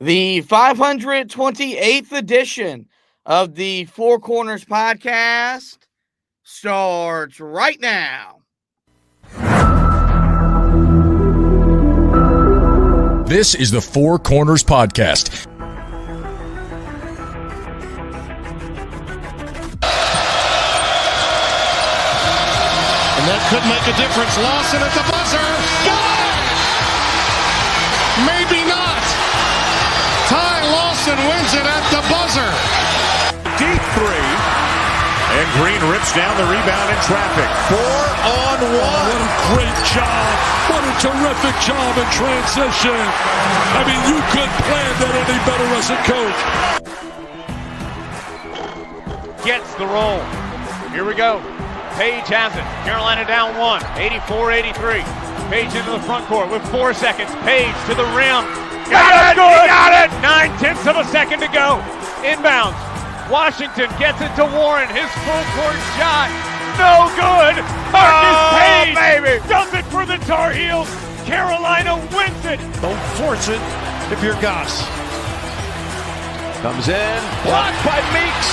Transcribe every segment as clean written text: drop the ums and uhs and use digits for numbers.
The 528th edition of the Four Corners podcast starts right now. This is the Four Corners podcast. And that could make a difference. Lawson at the buzzer. Got it! Maybe not. Ty Lawson wins it at the buzzer. Deep three. And Green rips down the rebound in traffic. 4-on-1. What a great job. What a terrific job in transition. I mean, you couldn't plan that any better as a coach. Gets the roll. Here we go. Page has it. Carolina down one. 84-83. Page into the front court with 4 seconds. Page to the rim. Got it! He got it! 9/10 of a second to go. Inbounds. Washington gets it to Warren. His full court shot. No good. Marcus Page baby. Does it for the Tar Heels. Carolina wins it. Don't force it if you're Goss. Comes in. Blocked by Meeks.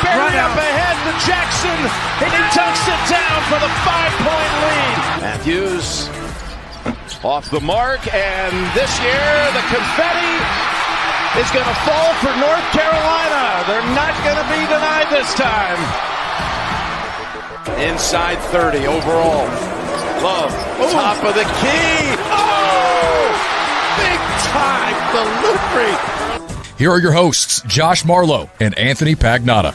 Buried up ahead to Jackson. And he tucks it down for the 5-point lead. Matthews off the mark. And this year the confetti is going to fall for North Carolina. They're not going to be denied this time. Inside 30 overall. Love, top of the key. Oh! Big time delivery. Here are your hosts, Josh Marlowe and Anthony Pagnotta.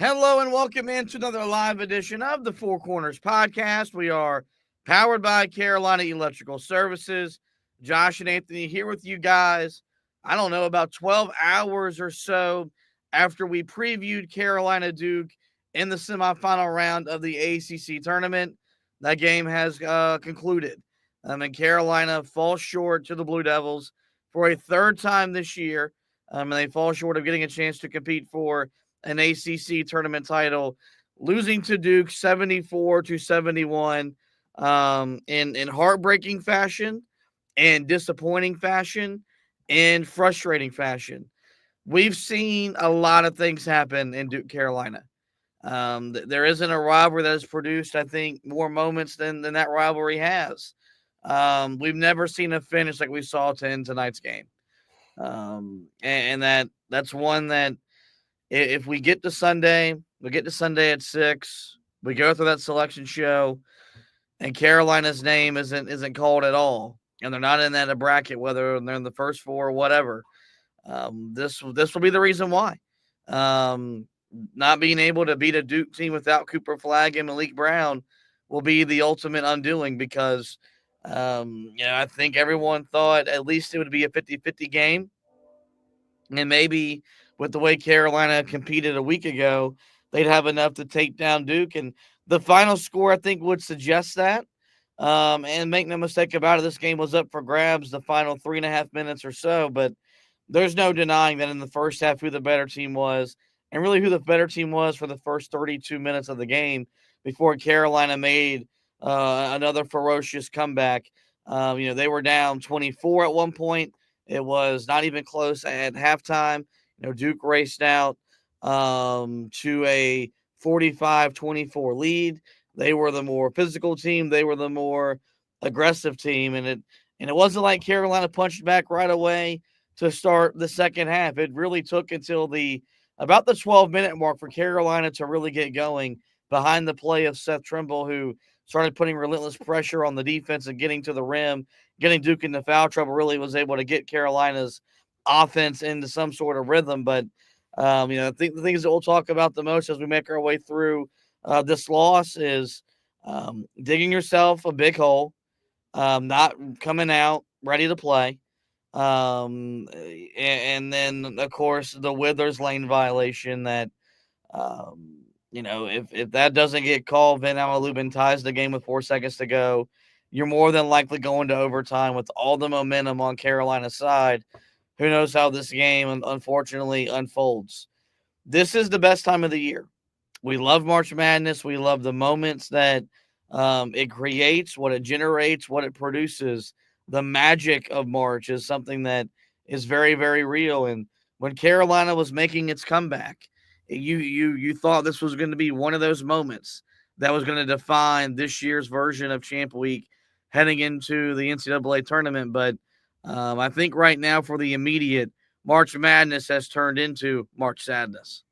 Hello and welcome into another live edition of the Four Corners podcast. We are powered by Carolina Electrical Services. Josh and Anthony here with you guys. I don't know, about 12 hours or so after we previewed Carolina Duke in the semifinal round of the ACC Tournament. That game has concluded. And Carolina falls short to the Blue Devils for a third time this year. And they fall short of getting a chance to compete for an ACC tournament title, losing to Duke 74-71 in heartbreaking fashion and disappointing fashion and frustrating fashion. We've seen a lot of things happen in Duke, Carolina. There isn't a rivalry that has produced, I think, more moments than that rivalry has. We've never seen a finish like we saw to end tonight's game. And that's one that if we get to Sunday, at 6, we go through that selection show, and Carolina's name isn't called at all, and they're not in that bracket, whether they're in the first 4 or whatever. This will be the reason why. Not being able to beat a Duke team without Cooper Flagg and Malik Brown will be the ultimate undoing because, I think everyone thought at least it would be a 50-50 game. And maybe with the way Carolina competed a week ago, they'd have enough to take down Duke. And the final score, I think, would suggest that. And make no mistake about it, this game was up for grabs the final 3.5 minutes or so. But there's no denying that in the first half who the better team was, and really who the better team was for the first 32 minutes of the game before Carolina made another ferocious comeback. They were down 24 at one point. It was not even close at halftime. Duke raced out to a 45-24 lead. They were the more physical team. They were the more aggressive team. And it wasn't like Carolina punched back right away to start the second half. It really took until about the 12-minute mark for Carolina to really get going behind the play of Seth Trimble, who started putting relentless pressure on the defense and getting to the rim, getting Duke into foul trouble, really was able to get Carolina's offense into some sort of rhythm. But, I think the things that we'll talk about the most as we make our way through this loss is digging yourself a big hole, not coming out ready to play. And then, of course, the Withers lane violation that, if that doesn't get called, Vin Amalubin ties the game with 4 seconds to go. You're more than likely going to overtime with all the momentum on Carolina's side. Who knows how this game, unfortunately, unfolds. This is the best time of the year. We love March Madness. We love the moments that it creates, what it generates, what it produces. the magic of March is something that is very, very real. And when Carolina was making its comeback, you thought this was going to be one of those moments that was going to define this year's version of Champ Week heading into the NCAA tournament. But I think right now for the immediate, March Madness has turned into March Sadness.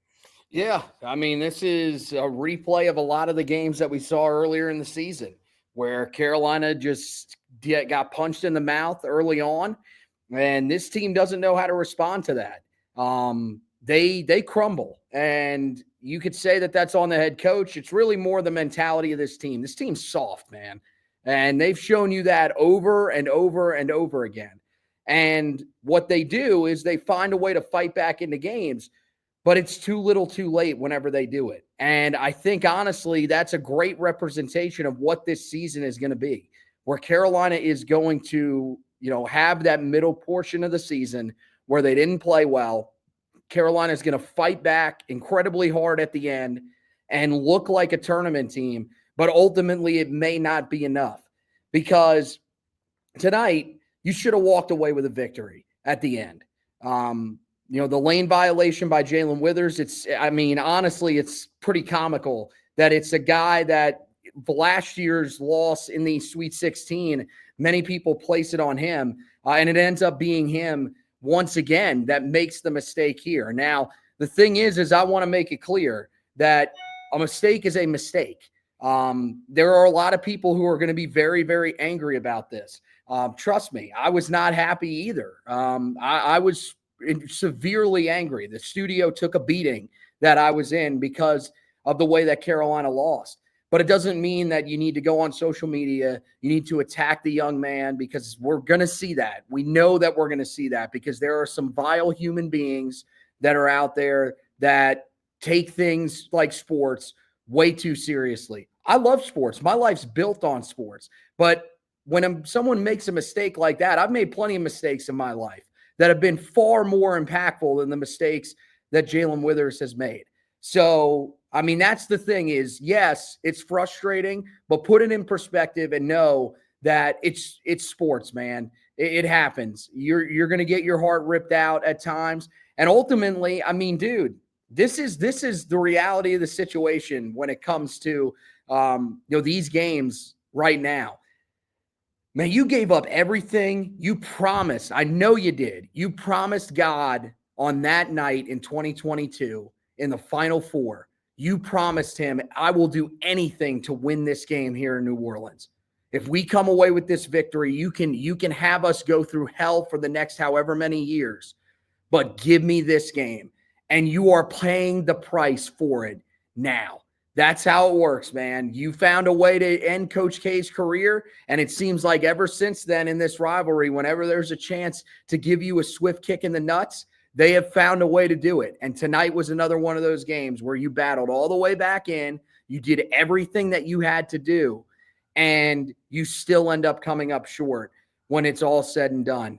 Yeah, I mean, this is a replay of a lot of the games that we saw earlier in the season where Carolina just got punched in the mouth early on, and this team doesn't know how to respond to that. They crumble, and you could say that that's on the head coach. It's really more the mentality of this team. This team's soft, man, and they've shown you that over and over and over again. And what they do is they find a way to fight back into games, but it's too little too late whenever they do it. And I think, honestly, that's a great representation of what this season is going to be, where Carolina is going to, have that middle portion of the season where they didn't play well. Carolina is going to fight back incredibly hard at the end and look like a tournament team, but ultimately it may not be enough, because tonight you should have walked away with a victory at the end. The lane violation by Jalen Withers, honestly, it's pretty comical that it's a guy that last year's loss in the Sweet 16, many people place it on him, and it ends up being him once again that makes the mistake here. Now, the thing is I want to make it clear that a mistake is a mistake. There are a lot of people who are going to be very, very angry about this. Trust me, I was not happy either. I was severely angry. The studio took a beating that I was in because of the way that Carolina lost. But it doesn't mean that you need to go on social media. You need to attack the young man, because we're going to see that. We know that we're going to see that, because there are some vile human beings that are out there that take things like sports way too seriously. I love sports. My life's built on sports. But when someone makes a mistake like that, I've made plenty of mistakes in my life that have been far more impactful than the mistakes that Jalen Withers has made. So, that's the thing is, yes, it's frustrating, but put it in perspective and know that it's sports, man. It happens. You're going to get your heart ripped out at times. And ultimately, dude, this is the reality of the situation when it comes to, these games right now. Man, you gave up everything. You promised. I know you did. You promised God on that night in 2022 in the Final Four. You promised him, I will do anything to win this game here in New Orleans. If we come away with this victory, you can have us go through hell for the next however many years, but give me this game. And you are paying the price for it now. That's how it works, man. You found a way to end Coach K's career, and it seems like ever since then in this rivalry, whenever there's a chance to give you a swift kick in the nuts, they have found a way to do it. And tonight was another one of those games where you battled all the way back in. You did everything that you had to do, and you still end up coming up short when it's all said and done.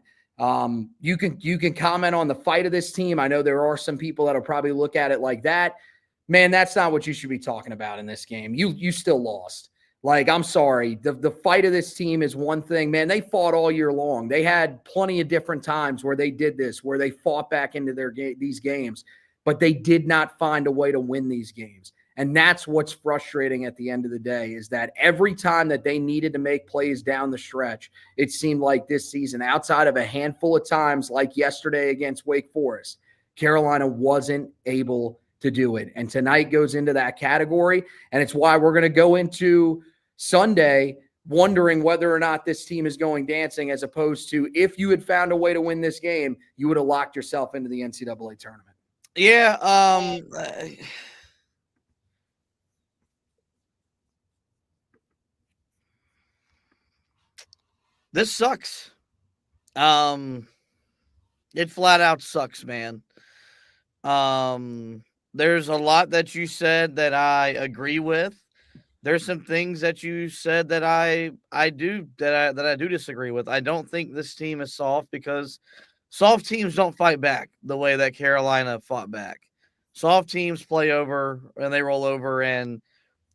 You can comment on the fight of this team. I know there are some people that'll probably look at it like that. Man, that's not what you should be talking about in this game. You still lost. Like, I'm sorry. The fight of this team is one thing. Man, they fought all year long. They had plenty of different times where they did this, where they fought back into these games, but they did not find a way to win these games. And that's what's frustrating at the end of the day, is that every time that they needed to make plays down the stretch, it seemed like this season, outside of a handful of times like yesterday against Wake Forest, Carolina wasn't able to do it. And tonight goes into that category. And it's why we're going to go into Sunday wondering whether or not this team is going dancing, as opposed to if you had found a way to win this game, you would have locked yourself into the NCAA tournament. Yeah. This sucks. It flat out sucks, man. There's a lot that you said that I agree with. There's some things that you said that I do disagree with. I don't think this team is soft, because soft teams don't fight back the way that Carolina fought back. Soft teams play over and they roll over and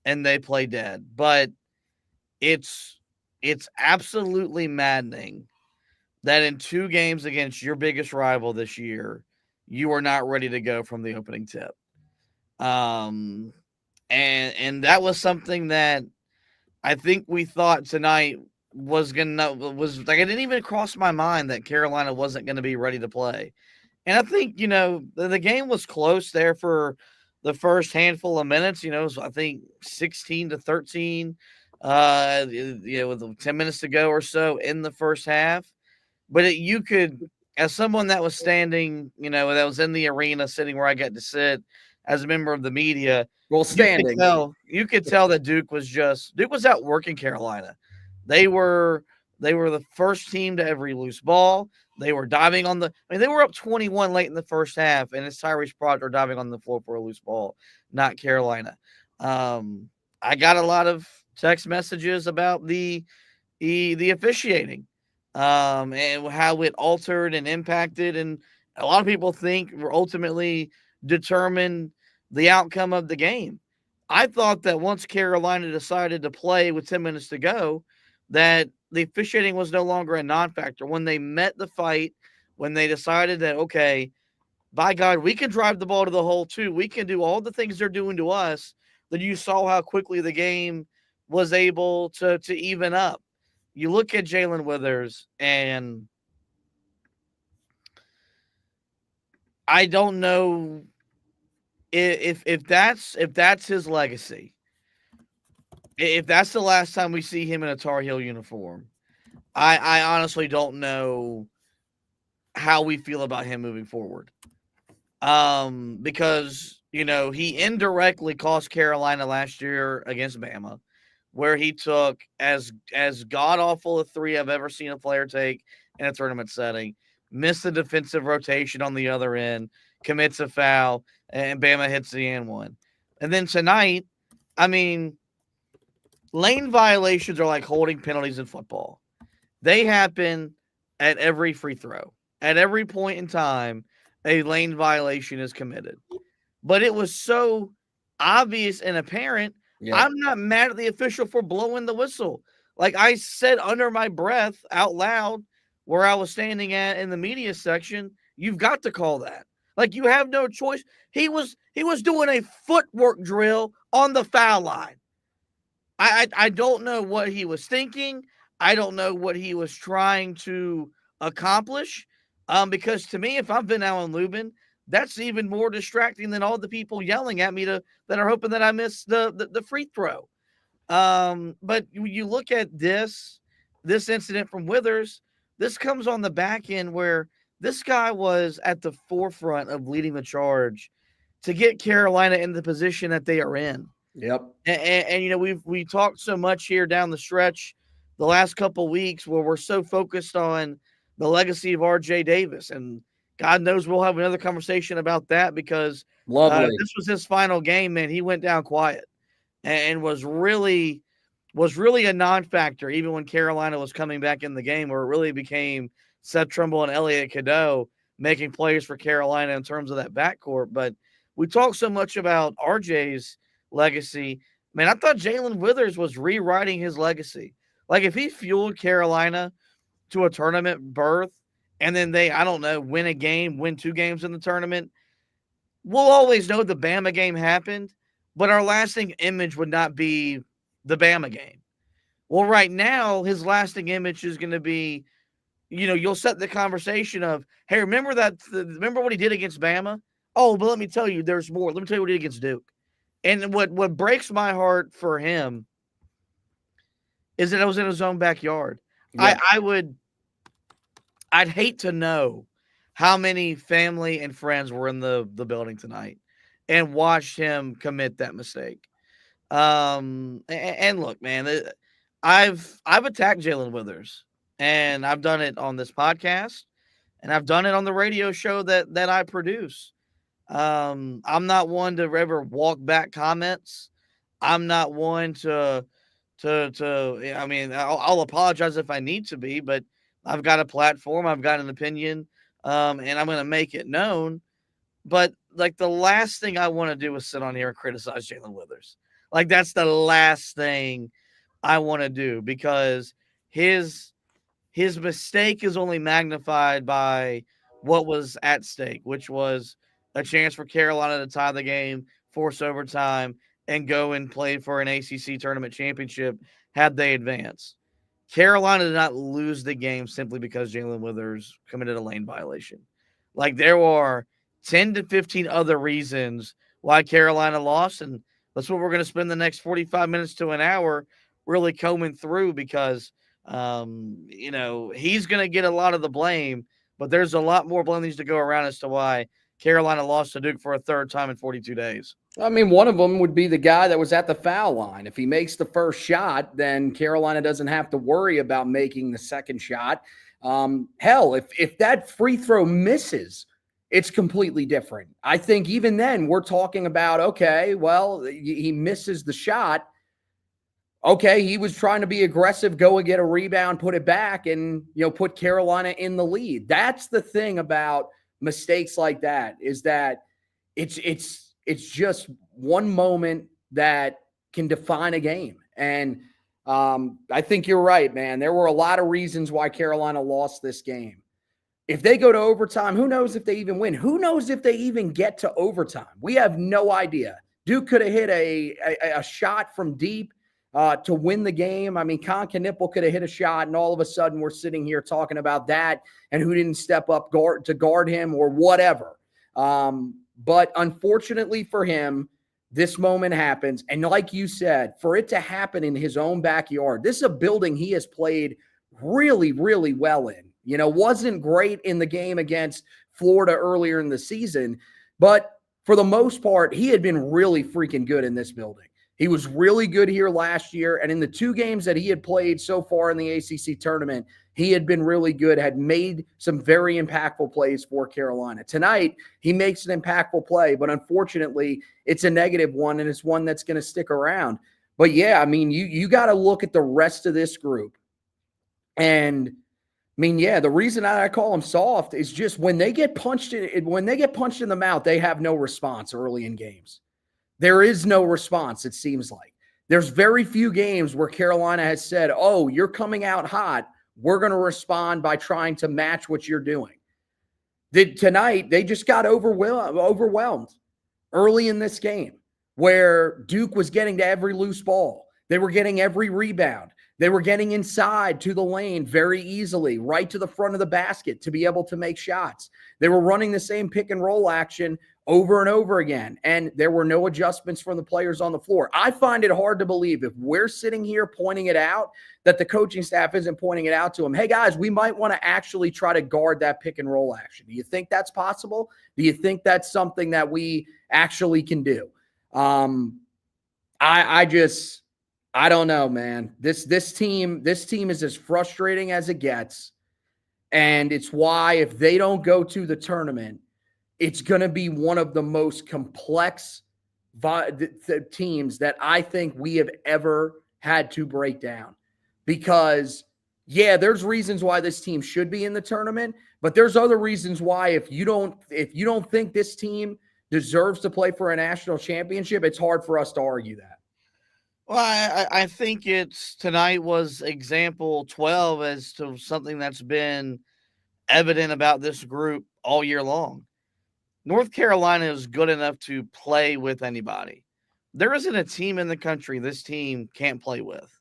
they play dead. But it's it's absolutely maddening that in 2 games against your biggest rival this year, you are not ready to go from the opening tip. And that was something that I think we thought tonight was like it didn't even cross my mind that Carolina wasn't going to be ready to play. And I think, the game was close there for the first handful of minutes. It was, I think, 16-13, with 10 minutes to go or so in the first half. But you could, as someone that was standing, that was in the arena sitting where I got to sit as a member of the media. Well, standing. You could tell that Duke was out working Carolina. They were the first team to every loose ball. They were diving on they were up 21 late in the first half, and it's Tyrese Proctor diving on the floor for a loose ball, not Carolina. I got a lot of text messages about the officiating, and how it altered and impacted, and a lot of people think we're ultimately determined the outcome of the game. I thought that once Carolina decided to play with 10 minutes to go, that the officiating was no longer a non-factor. When they met the fight, when they decided that, okay, by God, we can drive the ball to the hole too. We can do all the things they're doing to us. Then you saw how quickly the game was able to even up. You look at Jalen Withers, and I don't know if that's his legacy. If that's the last time we see him in a Tar Heel uniform, I honestly don't know how we feel about him moving forward. Because, he indirectly cost Carolina last year against Bama, where he took as god-awful a 3 I've ever seen a player take in a tournament setting, missed the defensive rotation on the other end, commits a foul, and Bama hits the and one. And then tonight, lane violations are like holding penalties in football. They happen at every free throw. At every point in time, a lane violation is committed. But it was so obvious and apparent. Yeah. I'm not mad at the official for blowing the whistle. Like I said under my breath out loud where I was standing in the media section, you've got to call that. Like you have no choice. He was doing a footwork drill on the foul line. I don't know what he was thinking. I don't know what he was trying to accomplish. Because to me, if I've been Alan Lubin, that's even more distracting than all the people yelling at me that are hoping that I miss the free throw. But you look at this incident from Withers, this comes on the back end where this guy was at the forefront of leading the charge to get Carolina in the position that they are in. Yep. And we talked so much here down the stretch the last couple of weeks where we're so focused on the legacy of RJ Davis, and God knows we'll have another conversation about that because this was his final game, man. He went down quiet and was really a non-factor even when Carolina was coming back in the game, where it really became Seth Trimble and Elliot Cadeau making plays for Carolina in terms of that backcourt. But we talk so much about RJ's legacy. Man, I thought Jalen Withers was rewriting his legacy. Like if he fueled Carolina to a tournament berth and then they, I don't know, win 2 games in the tournament, we'll always know the Bama game happened, but our lasting image would not be the Bama game. Well, right now, his lasting image is going to be, you'll set the conversation of, hey, remember what he did against Bama? Oh, but let me tell you, there's more. Let me tell you what he did against Duke. And what breaks my heart for him is that it was in his own backyard. Yeah. I'd hate to know how many family and friends were in the building tonight and watched him commit that mistake. And look, man, I've attacked Jalen Withers, and I've done it on this podcast, and I've done it on the radio show that I produce. I'm not one to ever walk back comments. I'm not one to I'll apologize if I need to be, but I've got a platform, I've got an opinion, and I'm going to make it known. But like the last thing I want to do is sit on here and criticize Jalen Withers. Like that's the last thing I want to do, because his mistake is only magnified by what was at stake, which was a chance for Carolina to tie the game, force overtime, and go and play for an ACC tournament championship had they advanced. Carolina did not lose the game simply because Jalen Withers committed a lane violation. Like, there are 10 to 15 other reasons why Carolina lost, and that's what we're going to spend the next 45 minutes to an hour really combing through, because he's going to get a lot of the blame, but there's a lot more blame that needs to go around as to why Carolina lost to Duke for a third time in 42 days. I mean, one of them would be the guy that was at the foul line. If he makes the first shot, then Carolina doesn't have to worry about making the second shot. Hell, if that free throw misses, it's completely different. I think even then we're talking about, okay, well, he misses the shot. Okay, he was trying to be aggressive, go and get a rebound, put it back, and put Carolina in the lead. That's the thing about mistakes like that, is that it's just one moment that can define a game. And I think you're right, man. There were a lot of reasons why Carolina lost this game. If they go to overtime, who knows if they even win? Who knows if they even get to overtime? We have no idea. Duke could have hit a shot from deep to win the game. I mean, Con Knipple could have hit a shot, and all of a sudden we're sitting here talking about that and who didn't step up to guard him or whatever. But unfortunately for him, this moment happens. And like you said, for it to happen in his own backyard, this is a building he has played really, really well in. Wasn't great in the game against Florida earlier in the season, but for the most part, he had been really freaking good in this building. He was really good here last year, and in the 2 games that he had played so far in the ACC tournament, he had been really good, had made some very impactful plays for Carolina. Tonight, he makes an impactful play, but unfortunately, it's a negative one, and it's one that's going to stick around. But yeah, I mean, you got to look at the rest of this group. And I mean, yeah, the reason I call them soft is just when they get punched in the mouth, they have no response early in games. There is no response, it seems like. There's very few games where Carolina has said, oh, you're coming out hot. We're going to respond by trying to match what you're doing. Tonight, they just got overwhelmed early in this game, where Duke was getting to every loose ball. They were getting every rebound. They were getting inside to the lane very easily, right to the front of the basket to be able to make shots. They were running the same pick and roll action over and over again, and there were no adjustments from the players on the floor. I find it hard to believe, if we're sitting here pointing it out, that the coaching staff isn't pointing it out to them. Hey, guys, we might want to actually try to guard that pick and roll action. Do you think that's possible? Do you think that's something that we actually can do? I don't know, man. This team is as frustrating as it gets, and it's why if they don't go to the tournament, it's going to be one of the most complex teams that I think we have ever had to break down. Because, yeah, there's reasons why this team should be in the tournament, but there's other reasons why if you don't think this team deserves to play for a national championship, it's hard for us to argue that. Well, I think tonight was example 12 as to something that's been evident about this group all year long. North Carolina is good enough to play with anybody. There isn't a team in the country this team can't play with.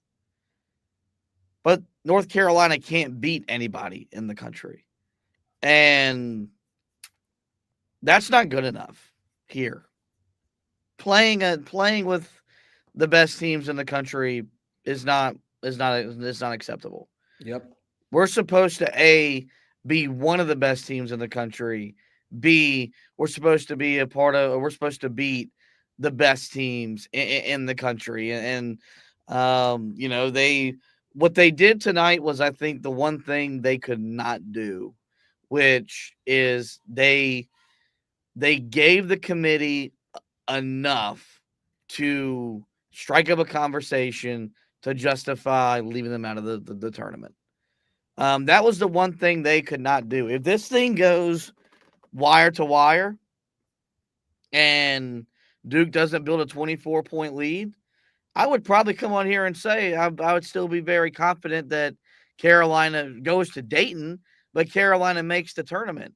But North Carolina can't beat anybody in the country. And that's not good enough here. Playing with the best teams in the country is not acceptable. Yep. We're supposed to be one of the best teams in the country. B, we're supposed to beat the best teams in the country. And what they did tonight was, I think, the one thing they could not do, which is they gave the committee enough to strike up a conversation to justify leaving them out of the tournament. That was the one thing they could not do. If this thing goes wire to wire and Duke doesn't build a 24-point lead, I would probably come on here and say I would still be very confident that Carolina goes to Dayton, but Carolina makes the tournament.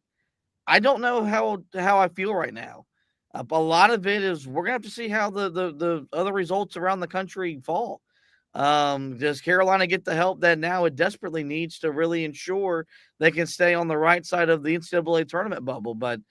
I don't know how I feel right now. A lot of it is we're gonna have to see how the other results around the country fall. Does Carolina get the help that now it desperately needs to really ensure they can stay on the right side of the NCAA tournament bubble? But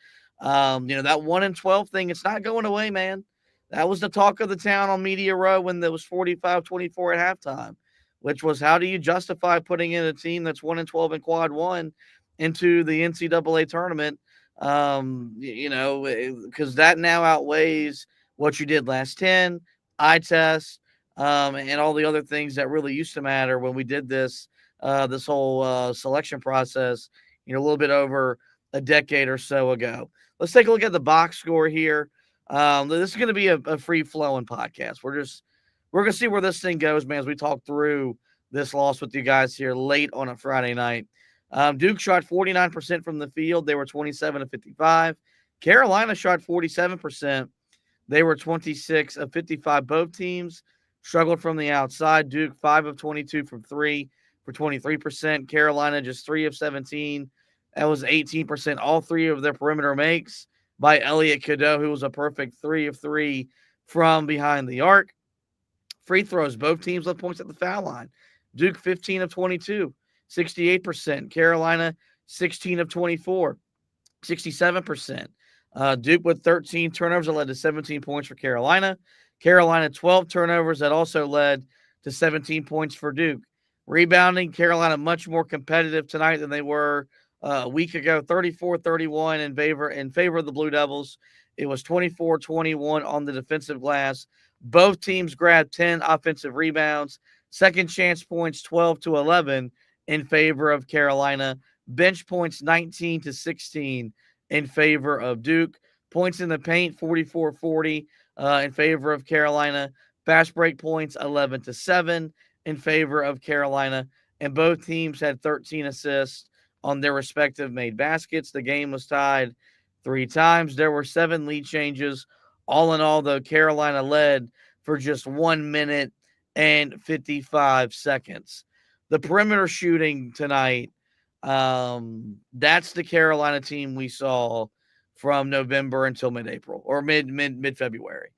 that 1-12 thing, it's not going away, man. That was the talk of the town on Media Row when there was 45-24 at halftime, which was how do you justify putting in a team that's 1-12 in quad one into the NCAA tournament? Because that now outweighs what you did last 10, eye test, and all the other things that really used to matter when we did this whole selection process, a little bit over a decade or so ago. Let's take a look at the box score here. This is going to be a free-flowing podcast. We're going to see where this thing goes, man, as we talk through this loss with you guys here late on a Friday night. Duke shot 49% from the field. They were 27 of 55. Carolina shot 47%. They were 26 of 55. Both teams struggled from the outside. Duke 5 of 22 from 3 for 23%. Carolina just 3 of 17. That was 18%. All three of their perimeter makes by Elliot Cadeau, who was a perfect 3 of 3 from behind the arc. Free throws, both teams left points at the foul line. Duke 15 of 22, 68%. Carolina 16 of 24, 67%. Duke with 13 turnovers that led to 17 points for Carolina. Carolina 12 turnovers that also led to 17 points for Duke. Rebounding, Carolina much more competitive tonight than they were a week ago. 34-31 in favor of the Blue Devils. It was 24-21 on the defensive glass. Both teams grabbed 10 offensive rebounds. Second chance points 12-11 in favor of Carolina. Bench points 19-16 in favor of Duke. Points in the paint 44-40 in favor of Carolina. Fast break points 11-7 in favor of Carolina. And both teams had 13 assists on their respective made baskets. The game was tied 3 times. There were 7 lead changes. All in all, though, Carolina led for just 1 minute and 55 seconds. The perimeter shooting tonight, that's the Carolina team we saw from November until mid-April or mid-February.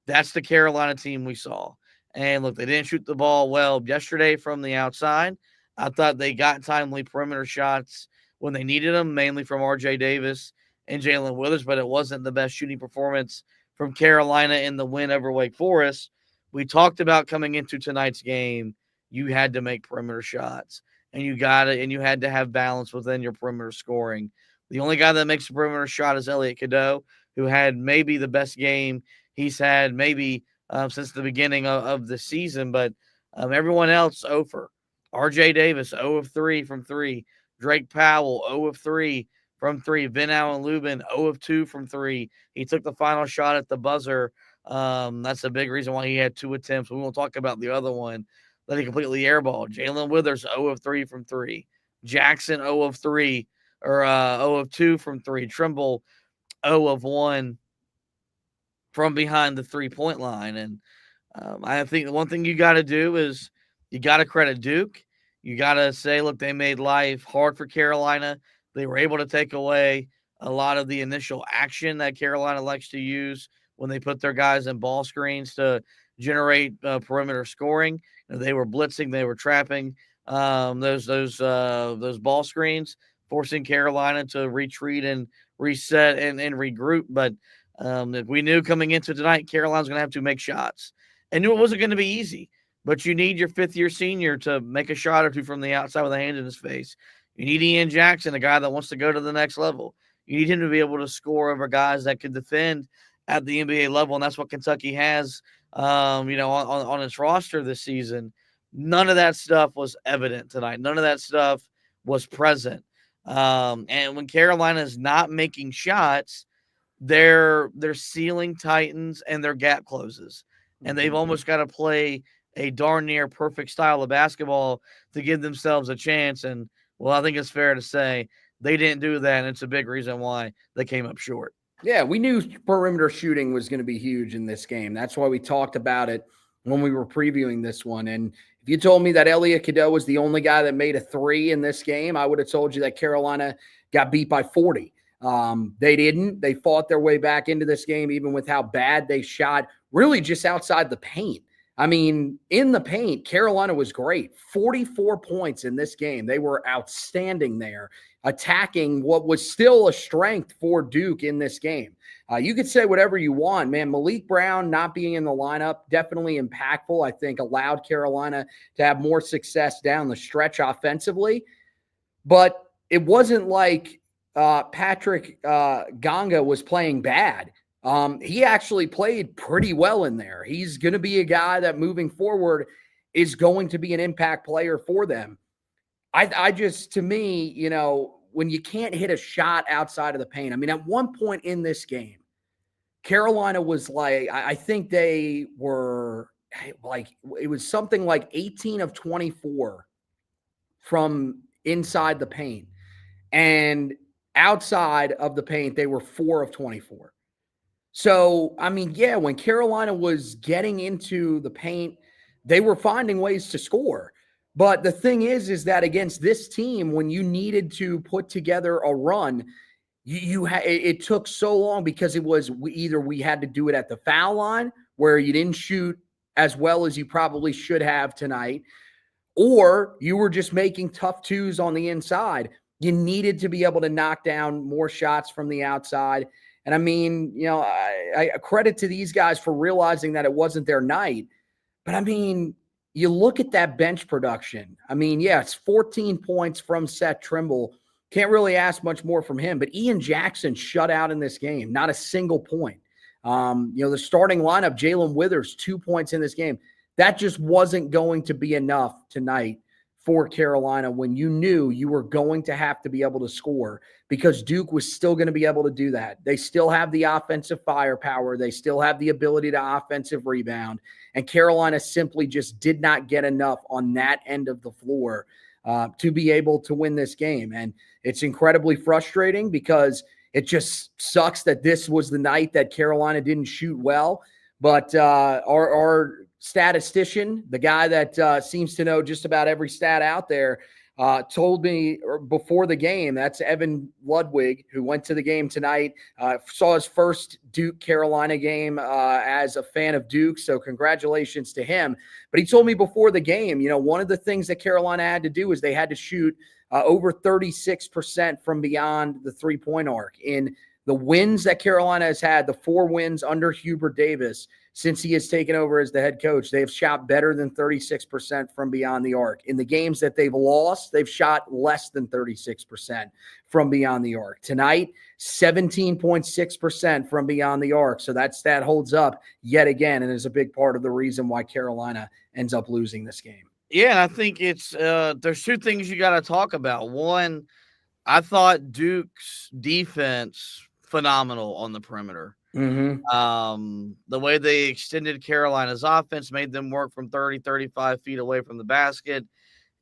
That's the Carolina team we saw. And look, they didn't shoot the ball well yesterday from the outside. I thought they got timely perimeter shots when they needed them, mainly from R.J. Davis and Jalen Withers, but it wasn't the best shooting performance from Carolina in the win over Wake Forest. We talked about coming into tonight's game, you had to make perimeter shots, and you had to have balance within your perimeter scoring. The only guy that makes a perimeter shot is Elliot Cadeau, who had maybe the best game he's had maybe since the beginning of the season, but everyone else 0 for. R.J. Davis 0 of 3 from 3. Drake Powell 0 of 3 from 3. Vin Allen Lubin 0 of 2 from 3. He took the final shot at the buzzer. That's a big reason why he had 2 attempts. We won't talk about the other one that he completely airballed. Jalen Withers 0 of 3 from 3. Jackson 0 of 3 or 0 of 2 from 3. Trimble 0 of 1 from behind the 3-point line. And I think the one thing you got to do is you got to credit Duke. You got to say, look, they made life hard for Carolina. They were able to take away a lot of the initial action that Carolina likes to use when they put their guys in ball screens to generate perimeter scoring. They were blitzing, they were trapping those ball screens, forcing Carolina to retreat and reset and regroup. But we knew coming into tonight, Carolina's going to have to make shots. And knew it wasn't going to be easy. But you need your fifth-year senior to make a shot or two from the outside with a hand in his face. You need Ian Jackson, a guy that wants to go to the next level. You need him to be able to score over guys that can defend at the NBA level, and that's what Kentucky has, on its roster this season. None of that stuff was evident tonight. None of that stuff was present. And when Carolina is not making shots, their ceiling tightens and their gap closes. And they've almost got to play a darn near perfect style of basketball to give themselves a chance. And, well, I think it's fair to say they didn't do that, and it's a big reason why they came up short. Yeah, we knew perimeter shooting was going to be huge in this game. That's why we talked about it when we were previewing this one. And If you told me that Elliot Cadeau was the only guy that made a three in this game, I would have told you that Carolina got beat by 40. They didn't. They fought their way back into this game, even with how bad they shot, really just outside the paint. I mean, in the paint, Carolina was great. 44 points in this game. They were outstanding there, attacking what was still a strength for Duke in this game. You could say whatever you want, man. Malik Brown not being in the lineup, definitely impactful. I think allowed Carolina to have more success down the stretch offensively. But it wasn't like Patrick Ganga was playing bad. He actually played pretty well in there. He's going to be a guy that moving forward is going to be an impact player for them. I just, to me, you know, when you can't hit a shot outside of the paint, I mean, at one point in this game, Carolina was like, I think they were like, it was something like 18 of 24 from inside the paint. And outside of the paint, they were 4 of 24. So, I mean, yeah, when Carolina was getting into the paint, they were finding ways to score. But the thing is that against this team, when you needed to put together a run, it took so long because it was either we had to do it at the foul line where you didn't shoot as well as you probably should have tonight, or you were just making tough twos on the inside. You needed to be able to knock down more shots from the outside. And I mean, you know, I credit to these guys for realizing that it wasn't their night. But I mean, you look at that bench production. I mean, yeah, it's 14 points from Seth Trimble. Can't really ask much more from him. But Ian Jackson shut out in this game, not a single point. You know, the starting lineup, Jalen Withers, 2 points in this game. That just wasn't going to be enough tonight for Carolina when you knew you were going to have to be able to score, because Duke was still going to be able to do that. They still have the offensive firepower. They still have the ability to offensive rebound. And Carolina simply just did not get enough on that end of the floor to be able to win this game. And it's incredibly frustrating because it just sucks that this was the night that Carolina didn't shoot well. But our statistician, the guy that seems to know just about every stat out there, told me before the game, that's Evan Ludwig, who went to the game tonight, saw his first Duke-Carolina game as a fan of Duke, so congratulations to him. But he told me before the game, you know, one of the things that Carolina had to do is they had to shoot over 36% from beyond the three-point arc. In the wins that Carolina has had, the 4 wins under Hubert Davis, since he has taken over as the head coach, they have shot better than 36% from beyond the arc. In the games that they've lost, they've shot less than 36% from beyond the arc. Tonight, 17.6% from beyond the arc. So that stat holds up yet again and is a big part of the reason why Carolina ends up losing this game. Yeah, and I think it's there's 2 things you got to talk about. One, I thought Duke's defense phenomenal on the perimeter. Mm-hmm. The way they extended Carolina's offense, made them work from 30, 35 feet away from the basket.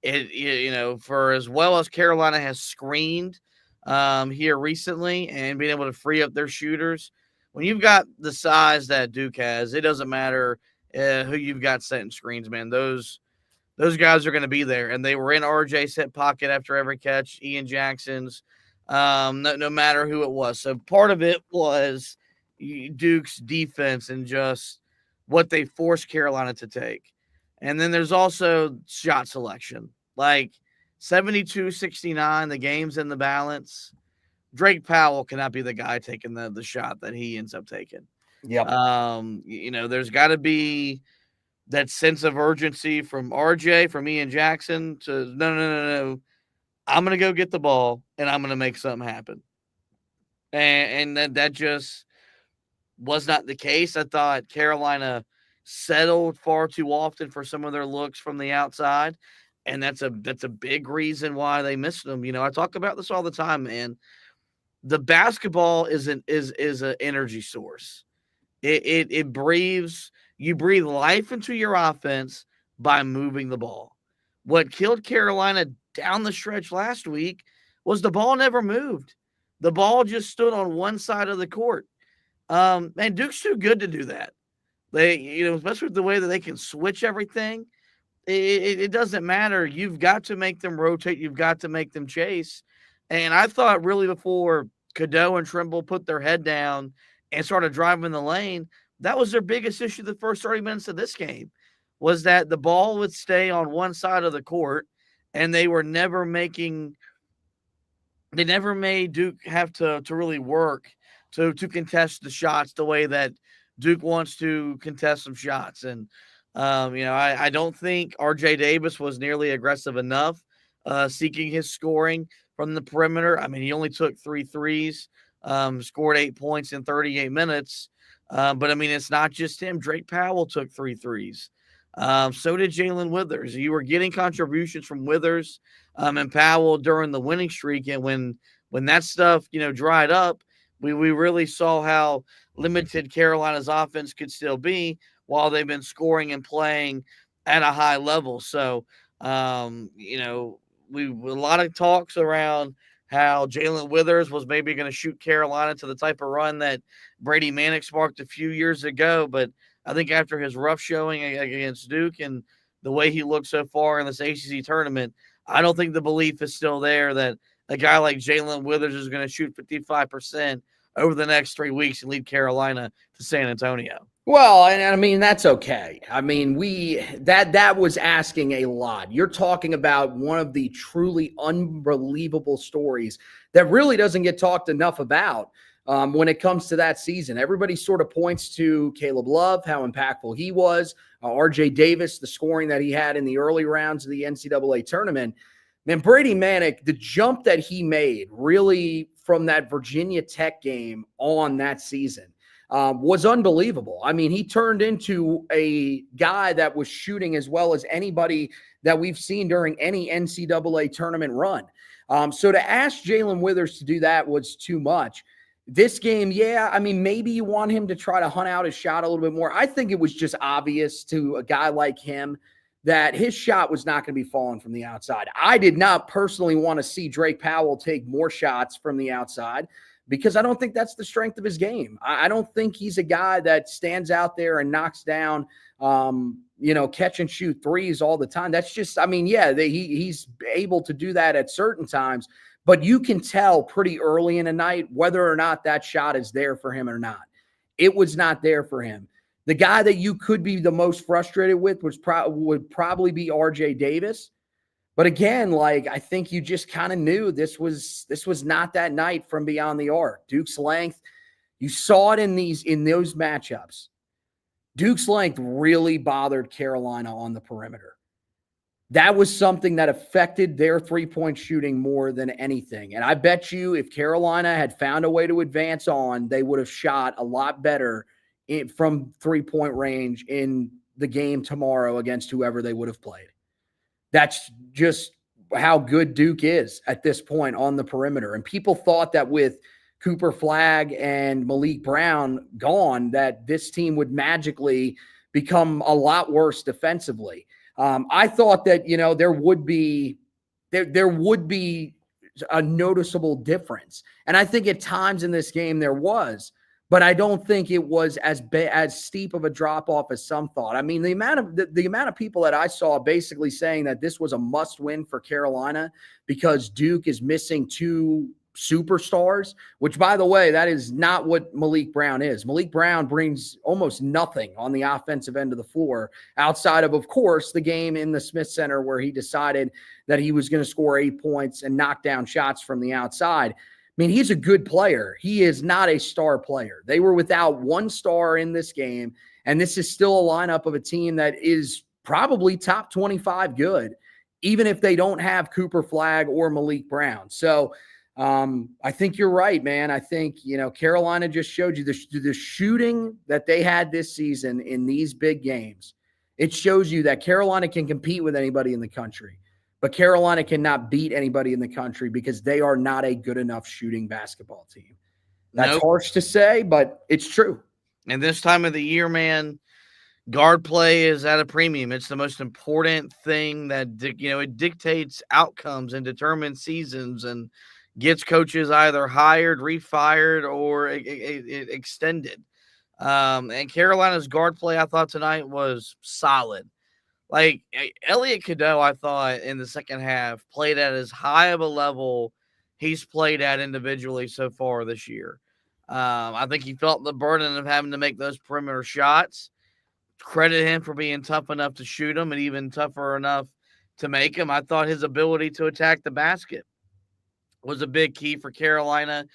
You know, for as well as Carolina has screened here recently and being able to free up their shooters, when you've got the size that Duke has, it doesn't matter who you've got setting screens, man. Those guys are going to be there, and they were in RJ's hip pocket after every catch, Ian Jackson's, no matter who it was. So part of it was Duke's defense and just what they forced Carolina to take. And then there's also shot selection. Like 72-69, the game's in the balance. Drake Powell cannot be the guy taking the shot that he ends up taking. Yep. You know, there's got to be that sense of urgency from RJ, from Ian Jackson to no. I'm going to go get the ball and I'm going to make something happen. And that just was not the case. I thought Carolina settled far too often for some of their looks from the outside, and that's a big reason why they missed them. You know, I talk about this all the time, man. The basketball is an energy source. It breathes. You breathe life into your offense by moving the ball. What killed Carolina down the stretch last week was the ball never moved. The ball just stood on one side of the court. And Duke's too good to do that. They, you know, especially with the way that they can switch everything. it doesn't matter. You've got to make them rotate. You've got to make them chase. And I thought really before Cadeau and Trimble put their head down and started driving the lane, that was their biggest issue the first 30 minutes of this game, was that the ball would stay on one side of the court and they never made Duke have to really work to contest the shots the way that Duke wants to contest some shots. And I don't think RJ Davis was nearly aggressive enough seeking his scoring from the perimeter. I mean, he only took 3 threes, scored 8 points in 38 minutes. But, I mean, it's not just him. Drake Powell took 3 threes. So did Jalen Withers. You were getting contributions from Withers and Powell during the winning streak. And when that stuff, dried up, we really saw how limited Carolina's offense could still be while they've been scoring and playing at a high level. So, a lot of talks around how Jalen Withers was maybe going to shoot Carolina to the type of run that Brady Manick sparked a few years ago. But I think after his rough showing against Duke and the way he looked so far in this ACC tournament, I don't think the belief is still there that a guy like Jalen Withers is going to shoot 55% over the next 3 weeks and lead Carolina to San Antonio. Well, and I mean, that's okay. I mean, that was asking a lot. You're talking about one of the truly unbelievable stories that really doesn't get talked enough about when it comes to that season. Everybody sort of points to Caleb Love, how impactful he was, RJ Davis, the scoring that he had in the early rounds of the NCAA tournament. Man, Brady Manick, the jump that he made really from that Virginia Tech game on that season was unbelievable. I mean, he turned into a guy that was shooting as well as anybody that we've seen during any NCAA tournament run. So to ask Jalen Withers to do that was too much. This game, yeah, I mean, maybe you want him to try to hunt out his shot a little bit more. I think it was just obvious to a guy like him that his shot was not going to be falling from the outside. I did not personally want to see Drake Powell take more shots from the outside because I don't think that's the strength of his game. I don't think he's a guy that stands out there and knocks down, catch and shoot threes all the time. That's just, I mean, yeah, he's able to do that at certain times, but you can tell pretty early in a night whether or not that shot is there for him or not. It was not there for him. The guy that you could be the most frustrated with would probably be RJ Davis. But again, I think you just kind of knew this was not that night from beyond the arc. Duke's length, you saw it in those matchups. Duke's length really bothered Carolina on the perimeter. That was something that affected their three-point shooting more than anything. And I bet you if Carolina had found a way to advance on, they would have shot a lot better from three-point range in the game tomorrow against whoever they would have played. That's just how good Duke is at this point on the perimeter. And people thought that with Cooper Flagg and Malik Brown gone, that this team would magically become a lot worse defensively. I thought that, there would be a noticeable difference. And I think at times in this game there was. But I don't think it was as steep of a drop-off as some thought. I mean, the amount of people that I saw basically saying that this was a must-win for Carolina because Duke is missing 2 superstars, which, by the way, that is not what Malik Brown is. Malik Brown brings almost nothing on the offensive end of the floor outside of course, the game in the Smith Center where he decided that he was going to score 8 points and knock down shots from the outside. I mean, he's a good player. He is not a star player. They were without 1 star in this game, and this is still a lineup of a team that is probably top 25 good, even if they don't have Cooper Flagg or Malik Brown. So I think you're right, man. I think, Carolina just showed you the shooting that they had this season in these big games. It shows you that Carolina can compete with anybody in the country. But Carolina cannot beat anybody in the country because they are not a good enough shooting basketball team. That's harsh to say, but it's true. And this time of the year, man, guard play is at a premium. It's the most important thing that, it dictates outcomes and determines seasons and gets coaches either hired, refired, or extended. And Carolina's guard play, I thought tonight was solid. Like Elliot Cadeau, I thought in the second half played at as high of a level he's played at individually so far this year. I think he felt the burden of having to make those perimeter shots. Credit him for being tough enough to shoot them and even tougher enough to make them. I thought his ability to attack the basket was a big key for Carolina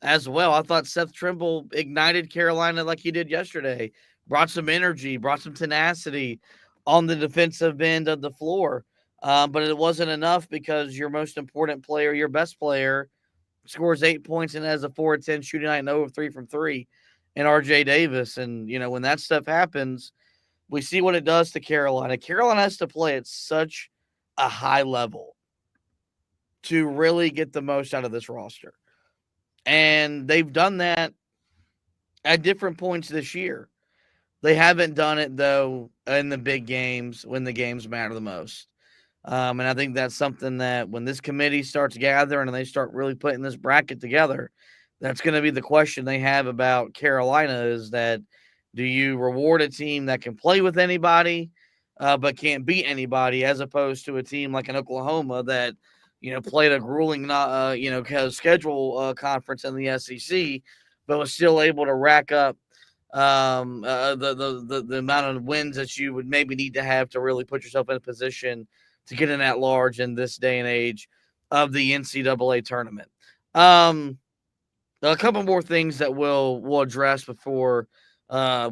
as well. I thought Seth Trimble ignited Carolina like he did yesterday, brought some energy, brought some tenacity on the defensive end of the floor. But it wasn't enough because your most important player, your best player, scores 8 points and has a 4-10 shooting night and 0 of 3 from 3 in RJ Davis. And, when that stuff happens, we see what it does to Carolina. Carolina has to play at such a high level to really get the most out of this roster. And they've done that at different points this year. They haven't done it, though, in the big games when the games matter the most. And I think that's something that when this committee starts gathering and they start really putting this bracket together, that's going to be the question they have about Carolina is that do you reward a team that can play with anybody but can't beat anybody as opposed to a team like an Oklahoma that, played a grueling, schedule conference in the SEC, but was still able to rack up the amount of wins that you would maybe need to have to really put yourself in a position to get in at large in this day and age of the NCAA tournament. A couple more things that we'll address before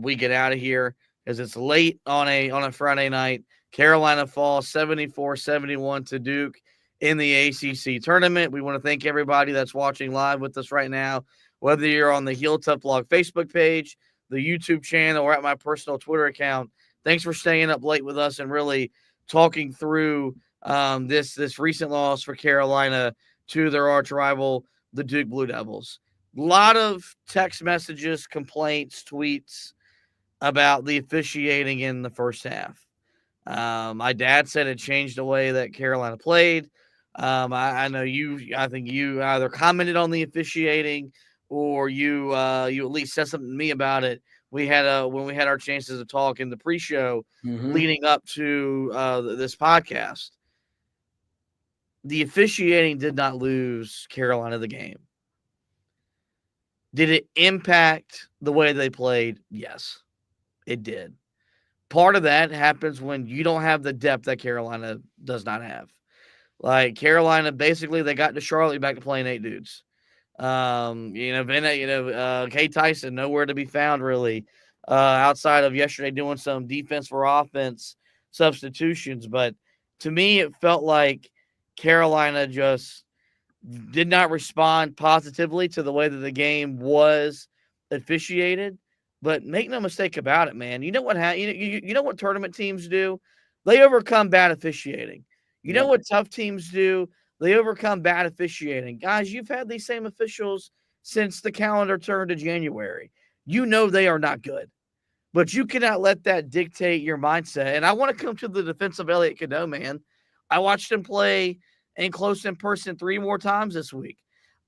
we get out of here, as it's late on a Friday night. Carolina falls 74-71 to Duke in the ACC tournament. We want to thank everybody that's watching live with us right now, whether you're on the Heel Tough Blog Facebook page, the YouTube channel, or at my personal Twitter account. Thanks for staying up late with us and really talking through this recent loss for Carolina to their arch rival, the Duke Blue Devils. A lot of text messages, complaints, tweets about the officiating in the first half. My dad said it changed the way that Carolina played. I know I think you either commented on the officiating or you at least said something to me about it. When we had our chances to talk in the pre-show leading up to this podcast. The officiating did not lose Carolina the game. Did it impact the way they played? Yes, it did. Part of that happens when you don't have the depth that Carolina does not have. Like Carolina, basically, they got to Charlotte back to playing 8 dudes. Kay Tyson, nowhere to be found really, outside of yesterday doing some defense for offense substitutions. But to me, it felt like Carolina just did not respond positively to the way that the game was officiated. But make no mistake about it, man. You know what you know what tournament teams do? They overcome bad officiating. You know what tough teams do? They overcome bad officiating. Guys, you've had these same officials since the calendar turned to January. You know they are not good. But you cannot let that dictate your mindset. And I want to come to the defense of Elliot Cadeau, man. I watched him play in close in person 3 more times this week.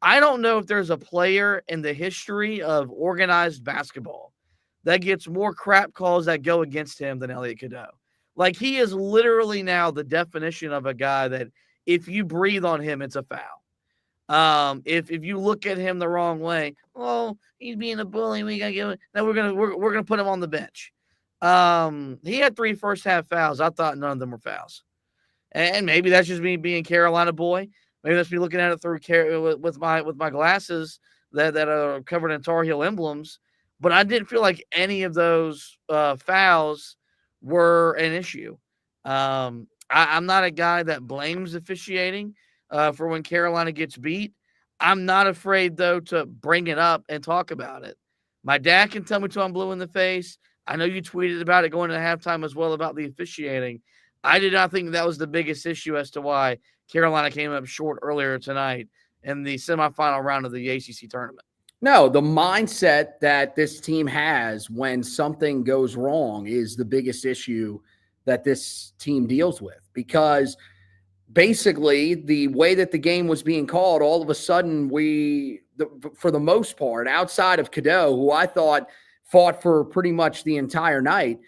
I don't know if there's a player in the history of organized basketball that gets more crap calls that go against him than Elliot Cadeau. Like, he is literally now the definition of a guy that if you breathe on him, it's a foul. If you look at him the wrong way, he's being a bully. We gotta give it. Now we're gonna put him on the bench. He had 3 first half fouls. I thought none of them were fouls, and maybe that's just me being Carolina boy. Maybe that's me looking at it through with my glasses that are covered in Tar Heel emblems. But I didn't feel like any of those fouls were an issue. I'm not a guy that blames officiating for when Carolina gets beat. I'm not afraid, though, to bring it up and talk about it. My dad can tell me till I'm blue in the face. I know you tweeted about it going into halftime as well about the officiating. I did not think that was the biggest issue as to why Carolina came up short earlier tonight in the semifinal round of the ACC tournament. No, the mindset that this team has when something goes wrong is the biggest issue that this team deals with, because basically the way that the game was being called, all of a sudden for the most part, outside of Cadeau, who I thought fought for pretty much the entire night,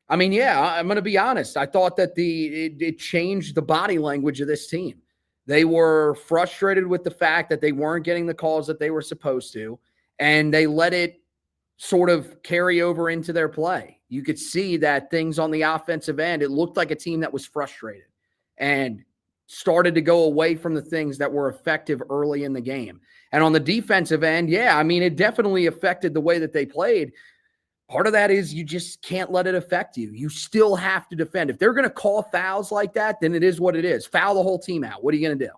I mean, yeah, I'm going to be honest. I thought that it changed the body language of this team. They were frustrated with the fact that they weren't getting the calls that they were supposed to, and they let it sort of carry over into their play. You could see that things on the offensive end, it looked like a team that was frustrated and started to go away from the things that were effective early in the game. And on the defensive end, yeah, I mean, it definitely affected the way that they played. Part of that is you just can't let it affect you. You still have to defend. If they're going to call fouls like that, then it is what it is. Foul the whole team out. What are you going to do?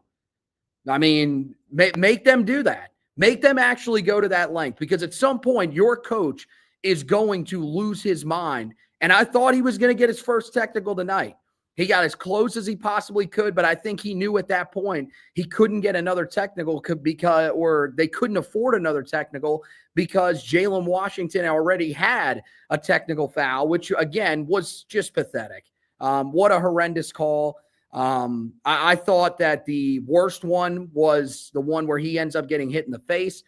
I mean, make them do that. Make them actually go to that length, because at some point your coach is going to lose his mind. And I thought he was going to get his first technical tonight. He got as close as he possibly could, but I think he knew at that point he couldn't get another technical because, or they couldn't afford another technical because Jalen Washington already had a technical foul, which again was just pathetic. What a horrendous call. I thought that the worst one was the one where he ends up getting hit in the face.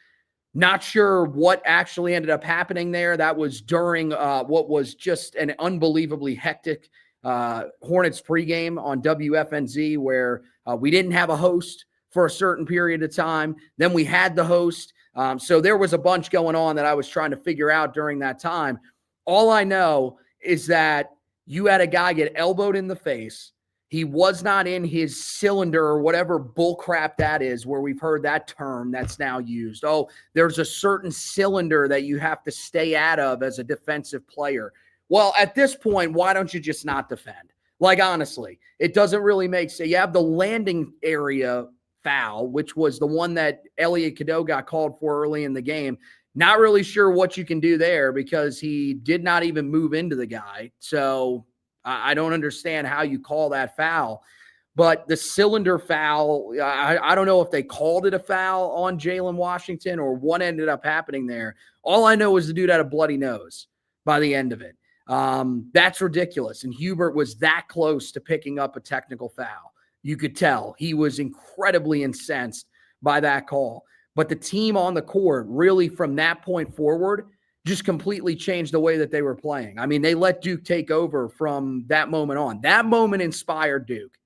Not sure what actually ended up happening there. That was during what was just an unbelievably hectic Hornets pregame on WFNZ, where we didn't have a host for a certain period of time. Then we had the host. So there was a bunch going on that I was trying to figure out during that time. All I know is that you had a guy get elbowed in the face. He was not in his cylinder or whatever bullcrap that is, where we've heard that term that's now used. Oh, there's a certain cylinder that you have to stay out of as a defensive player. Well, at this point, why don't you just not defend? Like, honestly, it doesn't really make sense. You have the landing area foul, which was the one that Elliot Cadeau got called for early in the game. Not really sure what you can do there because he did not even move into the guy. So I don't understand how you call that foul. But the cylinder foul, I don't know if they called it a foul on Jalen Washington or what ended up happening there. All I know is the dude had a bloody nose by the end of it. That's ridiculous. And Hubert was that close to picking up a technical foul. You could tell he was incredibly incensed by that call. But the team on the court really from that point forward just completely changed the way that they were playing. I mean, they let Duke take over from that moment on. That moment inspired Duke.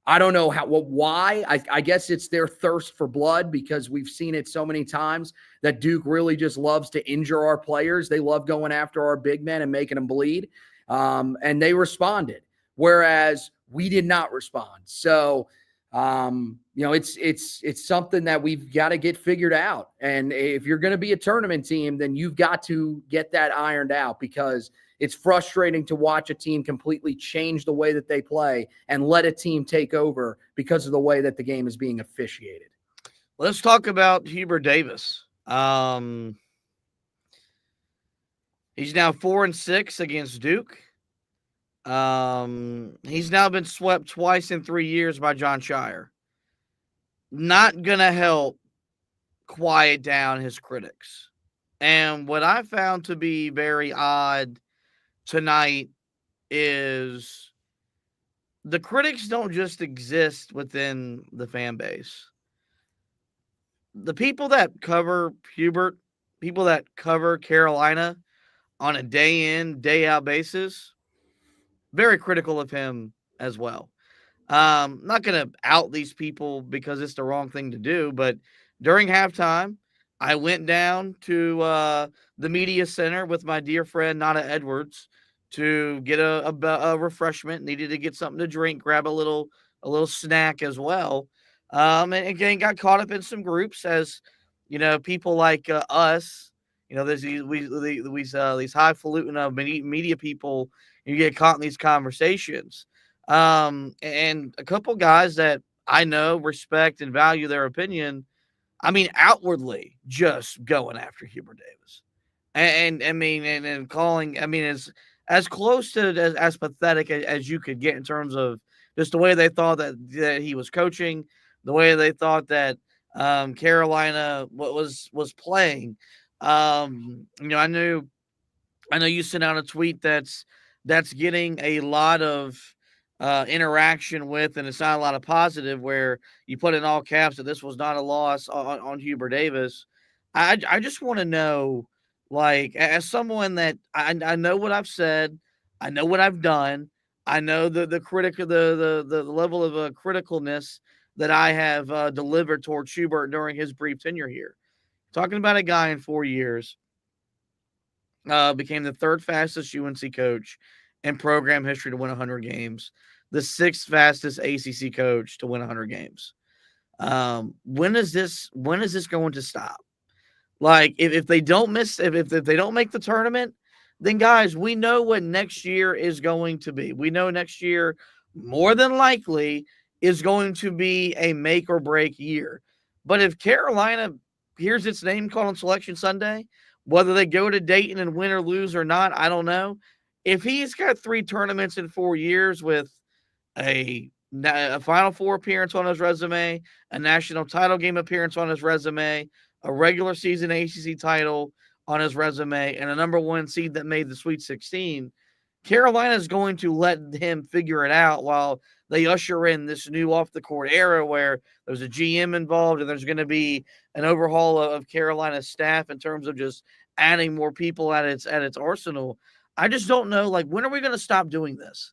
I don't know why. I guess it's their thirst for blood, because we've seen it so many times that Duke really just loves to injure our players. They love going after our big men and making them bleed. And they responded, whereas we did not respond. So, it's something that we've got to get figured out. And if you're going to be a tournament team, then you've got to get that ironed out, because it's frustrating to watch a team completely change the way that they play and let a team take over because of the way that the game is being officiated. Let's talk about Hubert Davis. He's now 4-6 against Duke. He's now been swept twice in 3 years by John Shire. Not gonna help quiet down his critics. And what I found to be very odd tonight is the critics don't just exist within the fan base. The people that cover Hubert, people that cover Carolina on a day in, day out basis, very critical of him as well. Not going to out these people because it's the wrong thing to do, but during halftime, I went down to the media center with my dear friend Nana Edwards to get a refreshment. Needed to get something to drink, grab a little snack as well. And again, got caught up in some groups, as you know, people like us. You know, there's these highfalutin media people. You get caught in these conversations. And a couple guys that I know, respect, and value their opinion, I mean, outwardly just going after Hubert Davis. And calling, I mean, as close to as pathetic as you could get in terms of just the way they thought that he was coaching, the way they thought that Carolina was playing. I know you sent out a tweet that's getting a lot of interaction with, and it's not a lot of positive, where you put in all caps that this was not a loss on Hubert Davis. I just want to know, like, as someone that I know what I've said, I know what I've done. I know the level of criticalness that I have delivered towards Schubert during his brief tenure here. Talking about a guy in 4 years, became the third fastest UNC coach in program history to win 100 games, the sixth fastest ACC coach to win 100 games. When is this going to stop? Like, if they don't if they don't make the tournament, then guys, we know what next year is going to be. We know next year more than likely is going to be a make or break year. But if Carolina hears its name called on Selection Sunday, whether they go to Dayton and win or lose or not, I don't know. If he's got 3 tournaments in 4 years with a Final Four appearance on his resume, a national title game appearance on his resume, a regular season ACC title on his resume, and a number 1 seed that made the Sweet 16, Carolina is going to let him figure it out while they usher in this new off-the-court era where there's a GM involved and there's going to be an overhaul of Carolina's staff in terms of just adding more people at its arsenal. I just don't know, like, when are we going to stop doing this?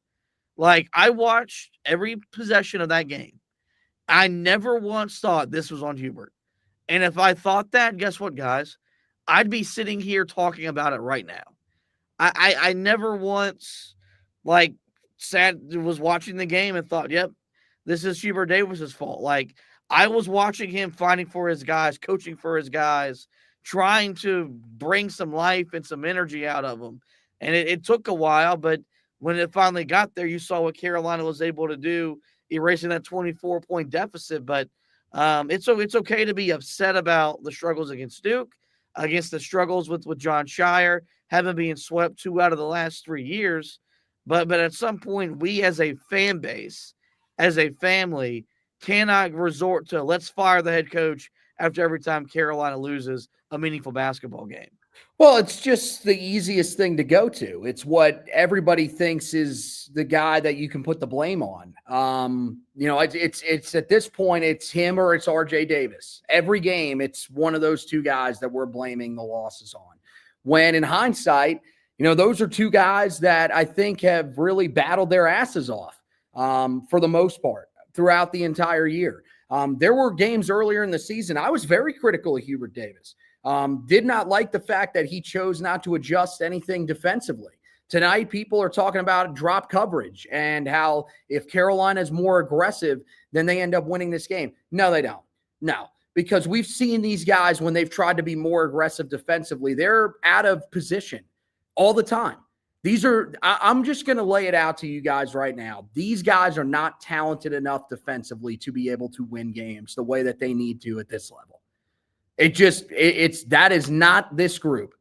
Like, I watched every possession of that game. I never once thought this was on Hubert. And if I thought that, guess what, guys? I'd be sitting here talking about it right now. I never once, like, was watching the game and thought, yep, this is Hubert Davis's fault. Like, I was watching him fighting for his guys, coaching for his guys, trying to bring some life and some energy out of them. And it took a while, but when it finally got there, you saw what Carolina was able to do, erasing that 24-point deficit. But it's okay to be upset about the struggles against Duke, against the struggles with John Shire, having been swept 2 out of the last 3 years. But at some point, we as a fan base, as a family, cannot resort to let's fire the head coach after every time Carolina loses a meaningful basketball game. Well, it's just the easiest thing to go to. It's what everybody thinks is the guy that you can put the blame on. It's at this point, it's him or it's RJ Davis. Every game, it's one of those 2 guys that we're blaming the losses on. When in hindsight, those are 2 guys that I think have really battled their asses off for the most part throughout the entire year. There were games earlier in the season. I was very critical of Hubert Davis. Did not like the fact that he chose not to adjust anything defensively. Tonight, people are talking about drop coverage and how if Carolina is more aggressive, then they end up winning this game. No, they don't. No, because we've seen these guys when they've tried to be more aggressive defensively, they're out of position all the time. I'm just going to lay it out to you guys right now. These guys are not talented enough defensively to be able to win games the way that they need to at this level. That is not this group.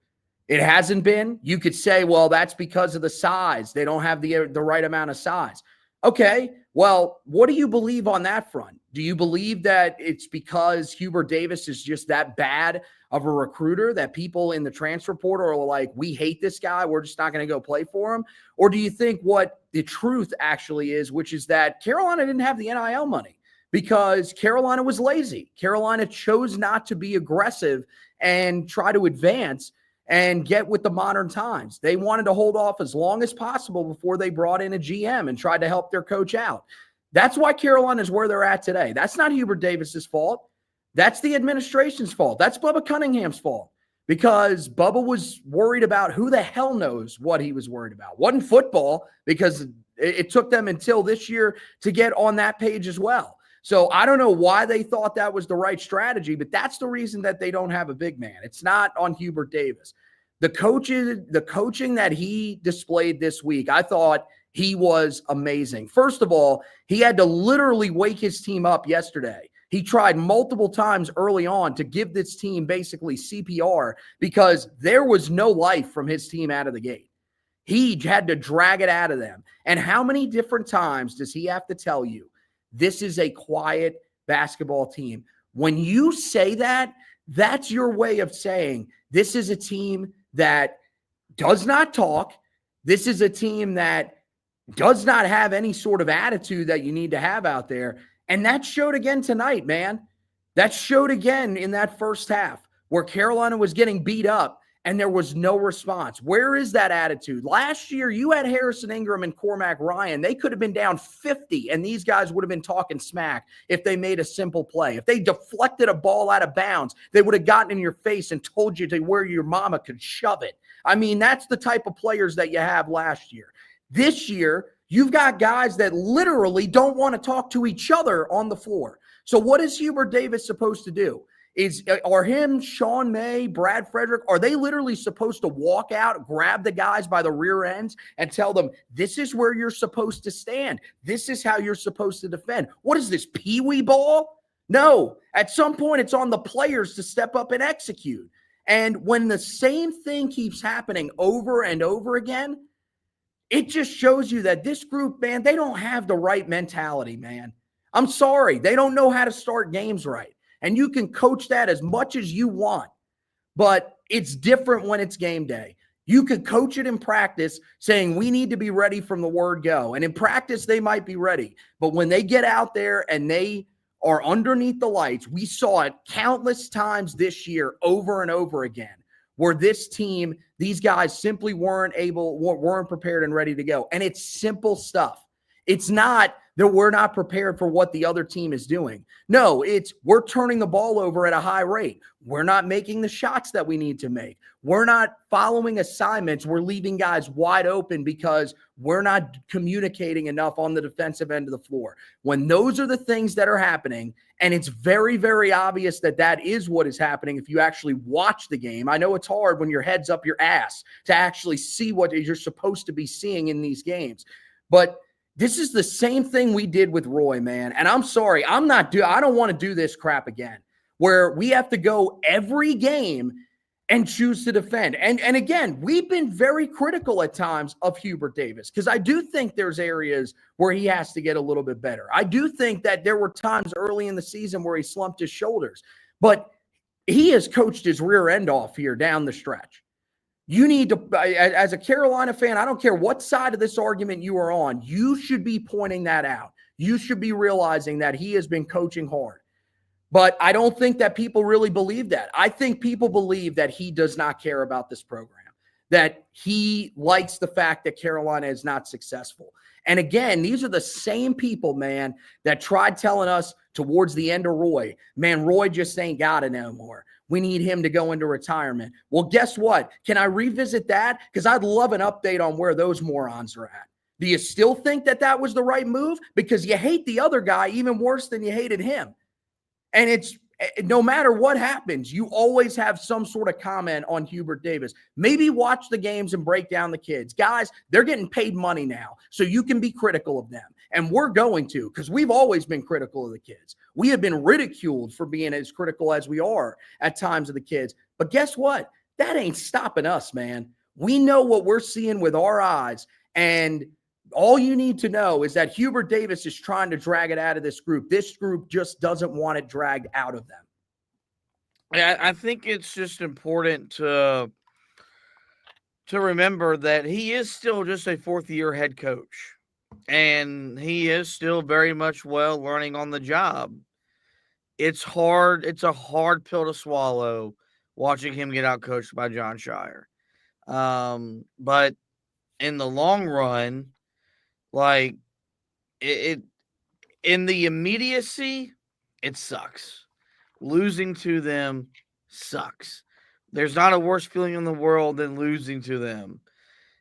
It hasn't been. You could say, well, that's because of the size. They don't have the right amount of size. Okay, well, what do you believe on that front? Do you believe that it's because Hubert Davis is just that bad of a recruiter that people in the transfer portal are like, we hate this guy, we're just not going to go play for him? Or do you think what the truth actually is, which is that Carolina didn't have the NIL money? Because Carolina was lazy. Carolina chose not to be aggressive and try to advance and get with the modern times. They wanted to hold off as long as possible before they brought in a GM and tried to help their coach out. That's why Carolina is where they're at today. That's not Hubert Davis's fault. That's the administration's fault. That's Bubba Cunningham's fault, because Bubba was worried about who the hell knows what he was worried about. Wasn't football, because it took them until this year to get on that page as well. So I don't know why they thought that was the right strategy, but that's the reason that they don't have a big man. It's not on Hubert Davis. The coaching that he displayed this week, I thought he was amazing. First of all, he had to literally wake his team up yesterday. He tried multiple times early on to give this team basically CPR because there was no life from his team out of the gate. He had to drag it out of them. And how many different times does he have to tell you, this is a quiet basketball team? When you say that, that's your way of saying this is a team that does not talk. This is a team that does not have any sort of attitude that you need to have out there. And that showed again tonight, man. That showed again in that first half where Carolina was getting beat up and there was no response. Where is that attitude? Last year, you had Harrison Ingram and Cormac Ryan. They could have been down 50, and these guys would have been talking smack if they made a simple play. If they deflected a ball out of bounds, they would have gotten in your face and told you to where your mama could shove it. I mean, that's the type of players that you have last year. This year, you've got guys that literally don't want to talk to each other on the floor. So what is Hubert Davis supposed to do? Are him, Sean May, Brad Frederick, are they literally supposed to walk out, grab the guys by the rear ends and tell them, this is where you're supposed to stand. This is how you're supposed to defend. What is this, peewee ball? No. At some point, it's on the players to step up and execute. And when the same thing keeps happening over and over again, it just shows you that this group, man, they don't have the right mentality, man. I'm sorry. They don't know how to start games right. And you can coach that as much as you want, but it's different when it's game day. You could coach it in practice saying we need to be ready from the word go. And in practice, they might be ready. But when they get out there and they are underneath the lights, we saw it countless times this year over and over again, where this team, these guys simply weren't prepared and ready to go. And it's simple stuff. It's not that we're not prepared for what the other team is doing. No, it's we're turning the ball over at a high rate. We're not making the shots that we need to make. We're not following assignments. We're leaving guys wide open because we're not communicating enough on the defensive end of the floor. When those are the things that are happening, and it's very, very obvious that that is what is happening if you actually watch the game. I know it's hard when your head's up your ass to actually see what you're supposed to be seeing in these games. But this is the same thing we did with Roy, man. And I'm sorry, I don't want to do this crap again, where we have to go every game and choose to defend. And again, we've been very critical at times of Hubert Davis because I do think there's areas where he has to get a little bit better. I do think that there were times early in the season where he slumped his shoulders, but he has coached his rear end off here down the stretch. You need to, as a Carolina fan, I don't care what side of this argument you are on, you should be pointing that out. You should be realizing that he has been coaching hard. But I don't think that people really believe that. I think people believe that he does not care about this program, that he likes the fact that Carolina is not successful. And again, these are the same people, man, that tried telling us towards the end of Roy, man, Roy just ain't got it no more. We need him to go into retirement. Well, guess what? Can I revisit that? Because I'd love an update on where those morons are at. Do you still think that that was the right move? Because you hate the other guy even worse than you hated him. And it's no matter what happens, you always have some sort of comment on Hubert Davis. Maybe watch the games and break down the kids. Guys, they're getting paid money now, so you can be critical of them. And we're going to, because we've always been critical of the kids. We have been ridiculed for being as critical as we are at times of the kids. But guess what? That ain't stopping us, man. We know what we're seeing with our eyes. And all you need to know is that Hubert Davis is trying to drag it out of this group. This group just doesn't want it dragged out of them. Yeah, I think it's just important to remember that he is still just a fourth-year head coach. And he is still very much learning on the job. It's hard. It's a hard pill to swallow watching him get out coached by Jon Scheyer. But in the long run, like it in the immediacy, it sucks. Losing to them sucks. There's not a worse feeling in the world than losing to them.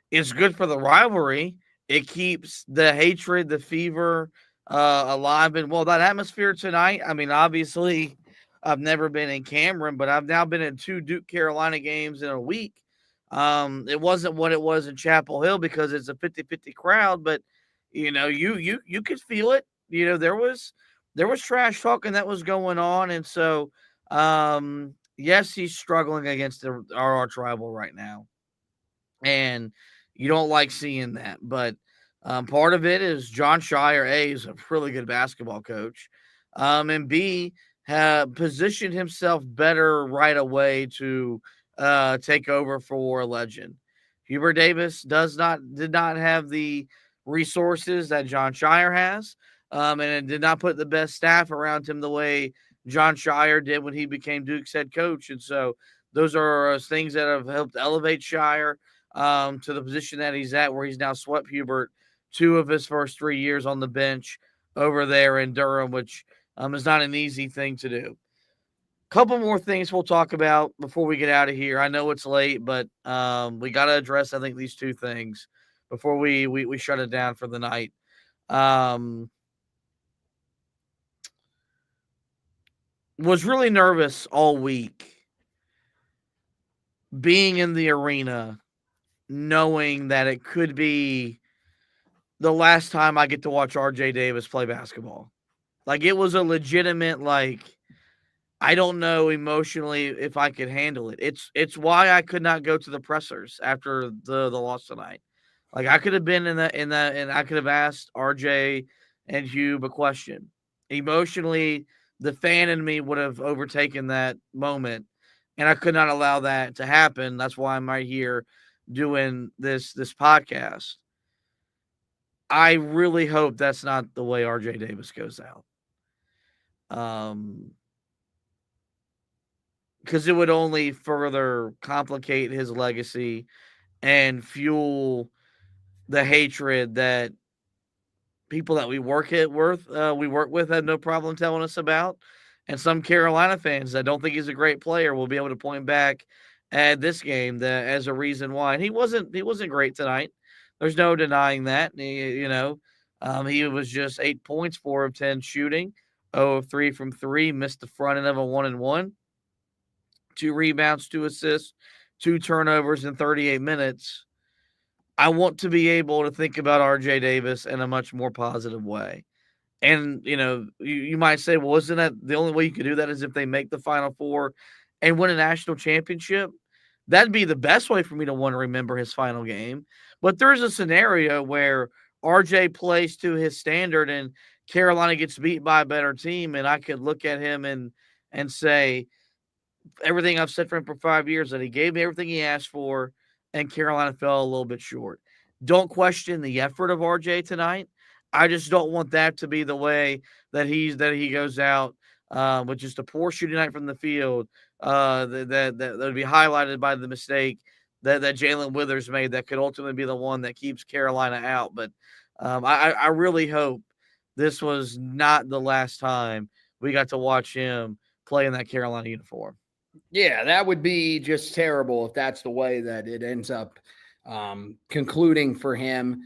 It's good for the rivalry. It keeps the hatred, the fever alive. And, that atmosphere tonight, I mean, obviously, I've never been in Cameron, but I've now been in 2 Duke Carolina games in a week. It wasn't what it was in Chapel Hill because it's a 50-50 crowd, but, you could feel it. There was trash talking that was going on. And so, yes, he's struggling against our arch rival right now. And you don't like seeing that, but part of it is Jon Scheyer, A, is a really good basketball coach, and B, positioned himself better right away to take over for a legend. Hubert Davis did not have the resources that Jon Scheyer has, and it did not put the best staff around him the way Jon Scheyer did when he became Duke's head coach, and so those are things that have helped elevate Shire to the position that he's at, where he's now swept Hubert 2 of his first 3 years on the bench over there in Durham, which is not an easy thing to do. Couple more things we'll talk about before we get out of here. I know it's late, but we got to address, I think, these 2 things before we shut it down for the night. Was really nervous all week being in the arena, knowing that it could be the last time I get to watch RJ Davis play basketball. Like, it was a legitimate, I don't know emotionally if I could handle it. It's why I could not go to the pressers after the loss tonight. Like, I could have been in that, and I could have asked RJ and Hugh a question. Emotionally, the fan in me would have overtaken that moment, and I could not allow that to happen. That's why I'm right here doing this podcast. I really hope that's not the way RJ Davis goes out. Because it would only further complicate his legacy and fuel the hatred that people that we work with have no problem telling us about. And some Carolina fans that don't think he's a great player will be able to point back at this game as a reason why. And he wasn't great tonight. There's no denying that. He was just 8 points, 4 of 10 shooting, 0 of 3 from 3, missed the front end of a 1-and-1, 2 rebounds, 2 assists, 2 turnovers in 38 minutes. I want to be able to think about RJ Davis in a much more positive way. And, you might say, well, isn't that the only way you could do that is if they make the Final Four and win a national championship? That'd be the best way for me to want to remember his final game. But there's a scenario where RJ plays to his standard and Carolina gets beat by a better team, and I could look at him and say everything I've said for him for 5 years, that he gave me everything he asked for, and Carolina fell a little bit short. Don't question the effort of RJ tonight. I just don't want that to be the way that he goes out with just a poor shooting night from the field that would be highlighted by the mistake that Jalen Withers made that could ultimately be the one that keeps Carolina out. But I really hope this was not the last time we got to watch him play in that Carolina uniform. Yeah, that would be just terrible if that's the way that it ends up concluding for him.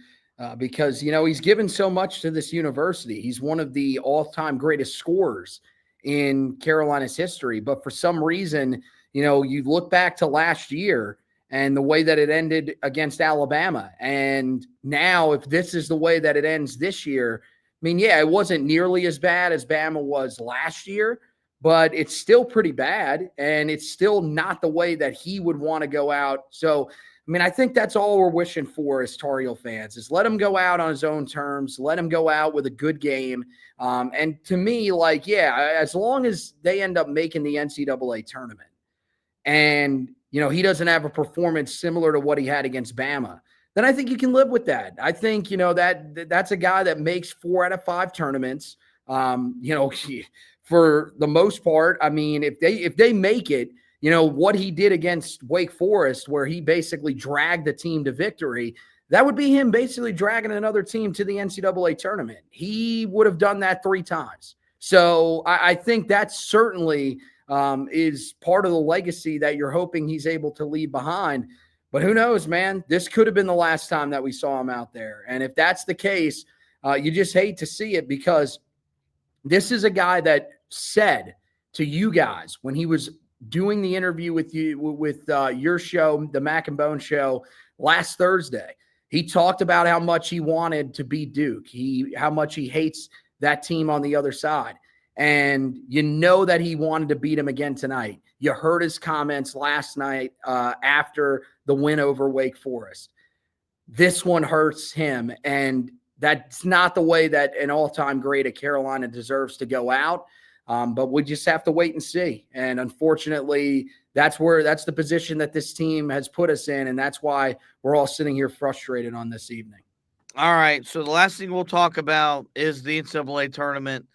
Because, he's given so much to this university. He's one of the all-time greatest scorers in Carolina's history. But for some reason, you look back to last year and the way that it ended against Alabama. And now if this is the way that it ends this year, it wasn't nearly as bad as Bama was last year, but it's still pretty bad. And it's still not the way that he would want to go out. So, I think that's all we're wishing for as Tar Heel fans is let him go out on his own terms, let him go out with a good game. And to me, as long as they end up making the NCAA tournament and, he doesn't have a performance similar to what he had against Bama, then I think you can live with that. I think, that's a guy that makes 4 out of 5 tournaments. For the most part, if they make it, what he did against Wake Forest, where he basically dragged the team to victory, that would be him basically dragging another team to the NCAA tournament. He would have done that 3 times. So I think that certainly is part of the legacy that you're hoping he's able to leave behind. But who knows, man? This could have been the last time that we saw him out there. And if that's the case, you just hate to see it, because this is a guy that said to you guys when he was doing the interview with you, with your show, the Mac and Bone show last Thursday, he talked about how much he wanted to beat Duke, how much he hates that team on the other side. And that he wanted to beat him again tonight. You heard his comments last night after the win over Wake Forest. This one hurts him. And that's not the way that an all-time great at Carolina deserves to go out. But we just have to wait and see. And unfortunately, that's the position that this team has put us in. And that's why we're all sitting here frustrated on this evening. All right. So the last thing we'll talk about is the NCAA tournament.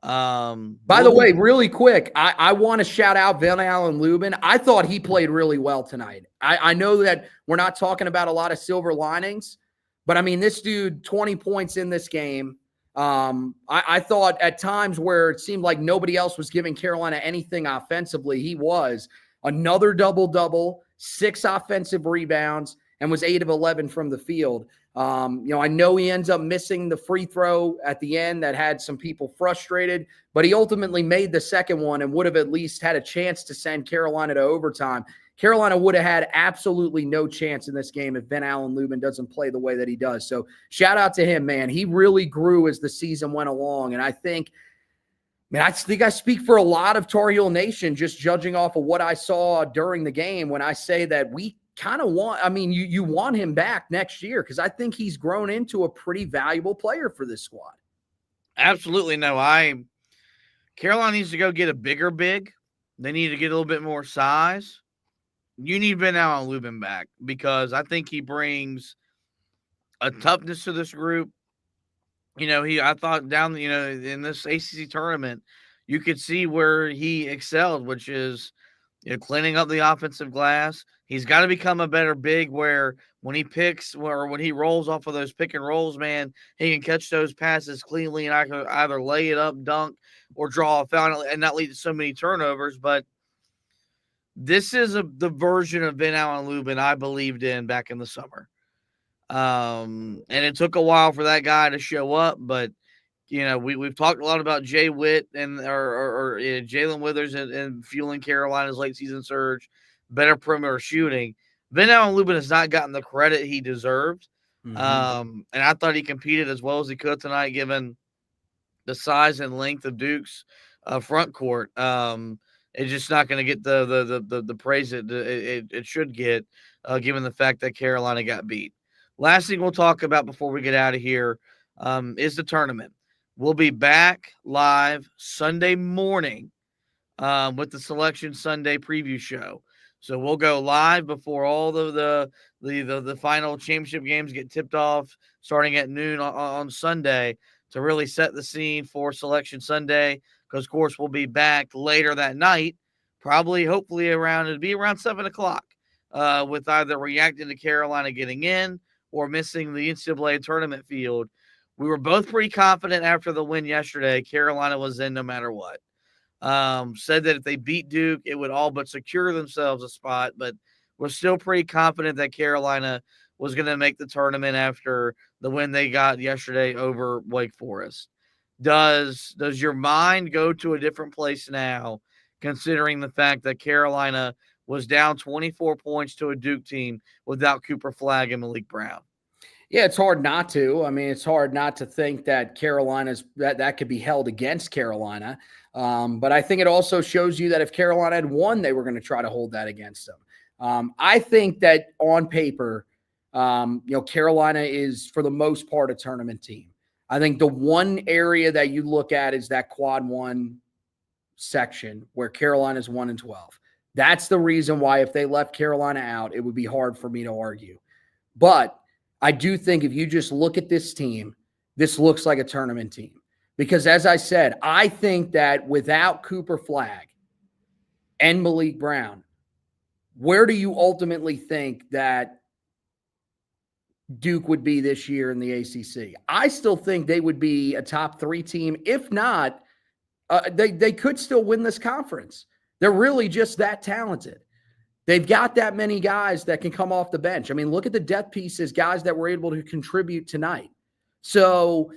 By the way, really quick, I want to shout out Van Allen Lubin. I thought he played really well tonight. I know that we're not talking about a lot of silver linings, but I mean, this dude, 20 points in this game. I thought at times where it seemed like nobody else was giving Carolina anything offensively, he was. Another double-double, 6 offensive rebounds, and was 8 of 11 from the field. I know he ends up missing the free throw at the end that had some people frustrated, but he ultimately made the second one and would have at least had a chance to send Carolina to overtime. Carolina would have had absolutely no chance in this game if Van Allen Lubin doesn't play the way that he does. So shout out to him, man. He really grew as the season went along. And I think I speak for a lot of Tar Heel Nation just judging off of what I saw during the game when I say that we kind of you want him back next year because I think he's grown into a pretty valuable player for this squad. Absolutely. No, Carolina needs to go get a bigger big. They need to get a little bit more size. You need Van Allen Lubin back because I think he brings a toughness to this group. I thought down, in this ACC tournament, you could see where he excelled, which is, cleaning up the offensive glass. He's got to become a better big where when he picks or when he rolls off of those pick and rolls, man, he can catch those passes cleanly and either lay it up, dunk, or draw a foul and not lead to so many turnovers. But this is the version of Van Allen Lubin I believed in back in the summer. And it took a while for that guy to show up, but we've talked a lot about Jay Witt and Jalen Withers and fueling Carolina's late season surge, better perimeter shooting. Van Allen Lubin has not gotten the credit he deserved. And I thought he competed as well as he could tonight, given the size and length of Duke's front court. It's just not going to get the praise it should get, given the fact that Carolina got beat. Last thing we'll talk about before we get out of here is the tournament. We'll be back live Sunday morning with the Selection Sunday preview show. So we'll go live before all the final championship games get tipped off, starting at noon on Sunday, to really set the scene for Selection Sunday. Because, of course, we'll be back later that night, hopefully around 7 o'clock, with either reacting to Carolina getting in or missing the NCAA tournament field. We were both pretty confident after the win yesterday. Carolina was in no matter what. Said that if they beat Duke, it would all but secure themselves a spot, but we're still pretty confident that Carolina was going to make the tournament after the win they got yesterday over Wake Forest. Does your mind go to a different place now, considering the fact that Carolina was down 24 points to a Duke team without Cooper Flagg and Malik Brown? Yeah, it's hard not to. I mean, it's hard not to think that that could be held against Carolina. But I think it also shows you that if Carolina had won, they were going to try to hold that against them. I think that on paper, Carolina is for the most part a tournament team. I think the one area that you look at is that quad one section where Carolina's 1-12. That's the reason why if they left Carolina out, it would be hard for me to argue. But I do think if you just look at this team, this looks like a tournament team. Because as I said, I think that without Cooper Flagg and Malik Brown, where do you ultimately think that Duke would be this year in the ACC? I still think they would be a top 3 team. If not, they could still win this conference. They're really just that talented. They've got that many guys that can come off the bench. I mean, look at the depth pieces, guys that were able to contribute tonight. So,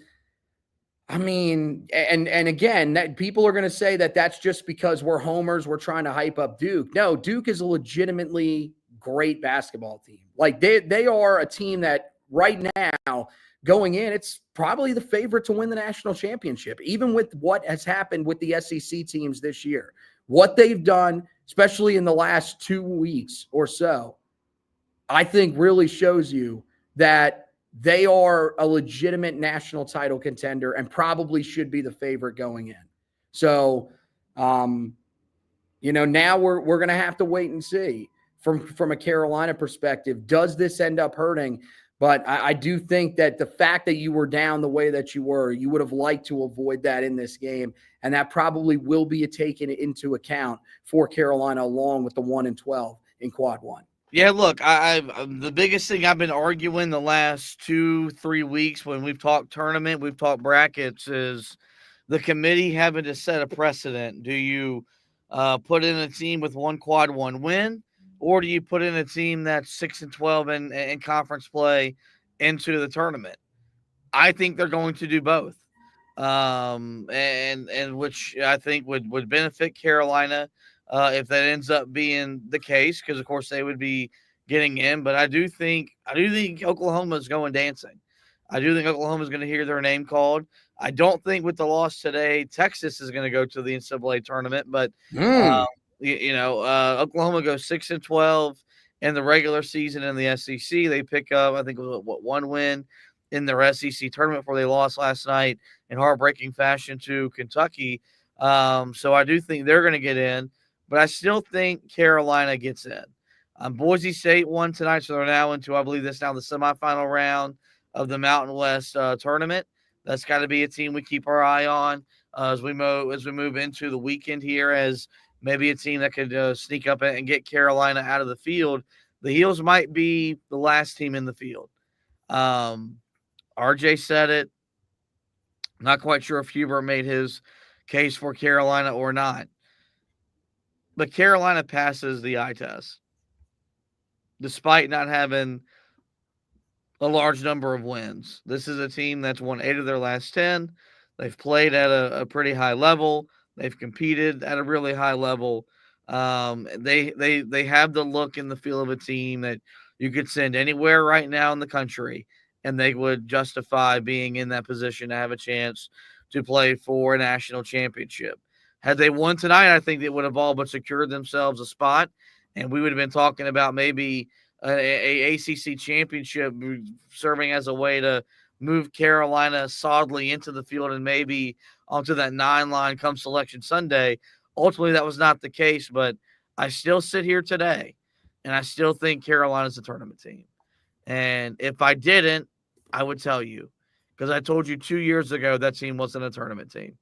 I mean, and again, that people are going to say that that's just because we're homers, we're trying to hype up Duke. No, Duke is a legitimately great basketball team. Like they are a team that right now going in, it's probably the favorite to win the national championship, even with what has happened with the SEC teams this year. What they've done, especially in the last 2 weeks or so, I think really shows you that they are a legitimate national title contender and probably should be the favorite going in. So, now we're going to have to wait and see from a Carolina perspective. Does this end up hurting? But I do think that the fact that you were down the way that you were, you would have liked to avoid that in this game. And that probably will be taken into account for Carolina along with the 1-12 in quad one. Yeah, look, the biggest thing I've been arguing the last 2-3 weeks when we've talked tournament, we've talked brackets, is the committee having to set a precedent. Do you put in a team with one quad one win, or do you put in a team that's 6-12 in conference play into the tournament? I think they're going to do both, and which I think would benefit Carolina if that ends up being the case, because of course they would be getting in. But I do think Oklahoma is going dancing. I do think Oklahoma is going to hear their name called. I don't think with the loss today, Texas is going to go to the NCAA tournament, but Oklahoma goes 6-12 in the regular season in the SEC. They pick up, I think, one win in their SEC tournament before they lost last night in heartbreaking fashion to Kentucky. So I do think they're going to get in, but I still think Carolina gets in. Boise State won tonight, so they're now into, I believe, the semifinal round of the Mountain West tournament. That's got to be a team we keep our eye on as we move into the weekend here, as maybe a team that could sneak up and get Carolina out of the field. The Heels might be the last team in the field. RJ said it. Not quite sure if Hubert made his case for Carolina or not. But Carolina passes the eye test, despite not having a large number of wins. This is a team that's won 8 of their last 10. They've played at a pretty high level. They've competed at a really high level. They have the look and the feel of a team that you could send anywhere right now in the country, and they would justify being in that position to have a chance to play for a national championship. Had they won tonight, I think they would have all but secured themselves a spot, and we would have been talking about maybe a ACC championship serving as a way to move Carolina solidly into the field and maybe onto that 9 line come Selection Sunday. Ultimately, that was not the case, but I still sit here today, and I still think Carolina's a tournament team. And if I didn't, I would tell you, because I told you 2 years ago that team wasn't a tournament team.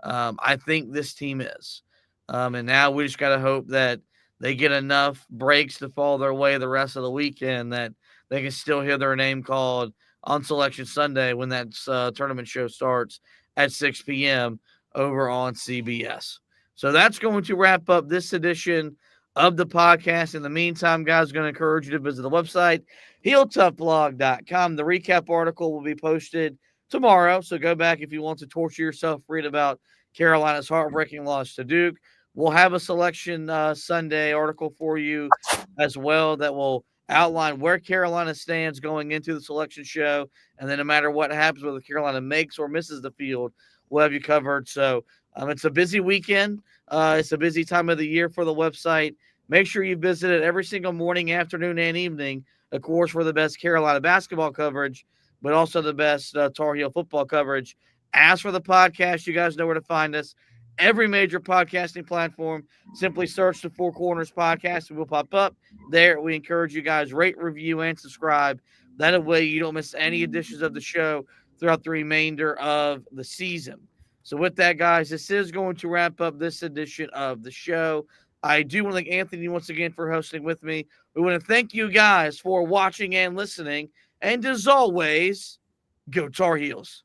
I think this team is. And now we just got to hope that they get enough breaks to fall their way the rest of the weekend that they can still hear their name called on Selection Sunday when that tournament show starts at 6 p.m. over on CBS. So that's going to wrap up this edition of the podcast. In the meantime, guys, I'm going to encourage you to visit the website, HeelToughBlog.com. The recap article will be posted tomorrow, so go back if you want to torture yourself, read about Carolina's heartbreaking loss to Duke. We'll have a Selection Sunday article for you as well that will outline where Carolina stands going into the selection show, and then no matter what happens, whether Carolina makes or misses the field, we'll have you covered. So it's a busy weekend. It's a busy time of the year for the website. Make sure you visit it every single morning, afternoon, and evening, of course, for the best Carolina basketball coverage, but also the best Tar Heel football coverage. As for the podcast, you guys know where to find us. Every major podcasting platform, simply search the Four Corners Podcast. It will pop up there. We encourage you guys, rate, review, and subscribe. That way you don't miss any editions of the show throughout the remainder of the season. So with that, guys, this is going to wrap up this edition of the show. I do want to thank Anthony once again for hosting with me. We want to thank you guys for watching and listening. And as always, go Tar Heels.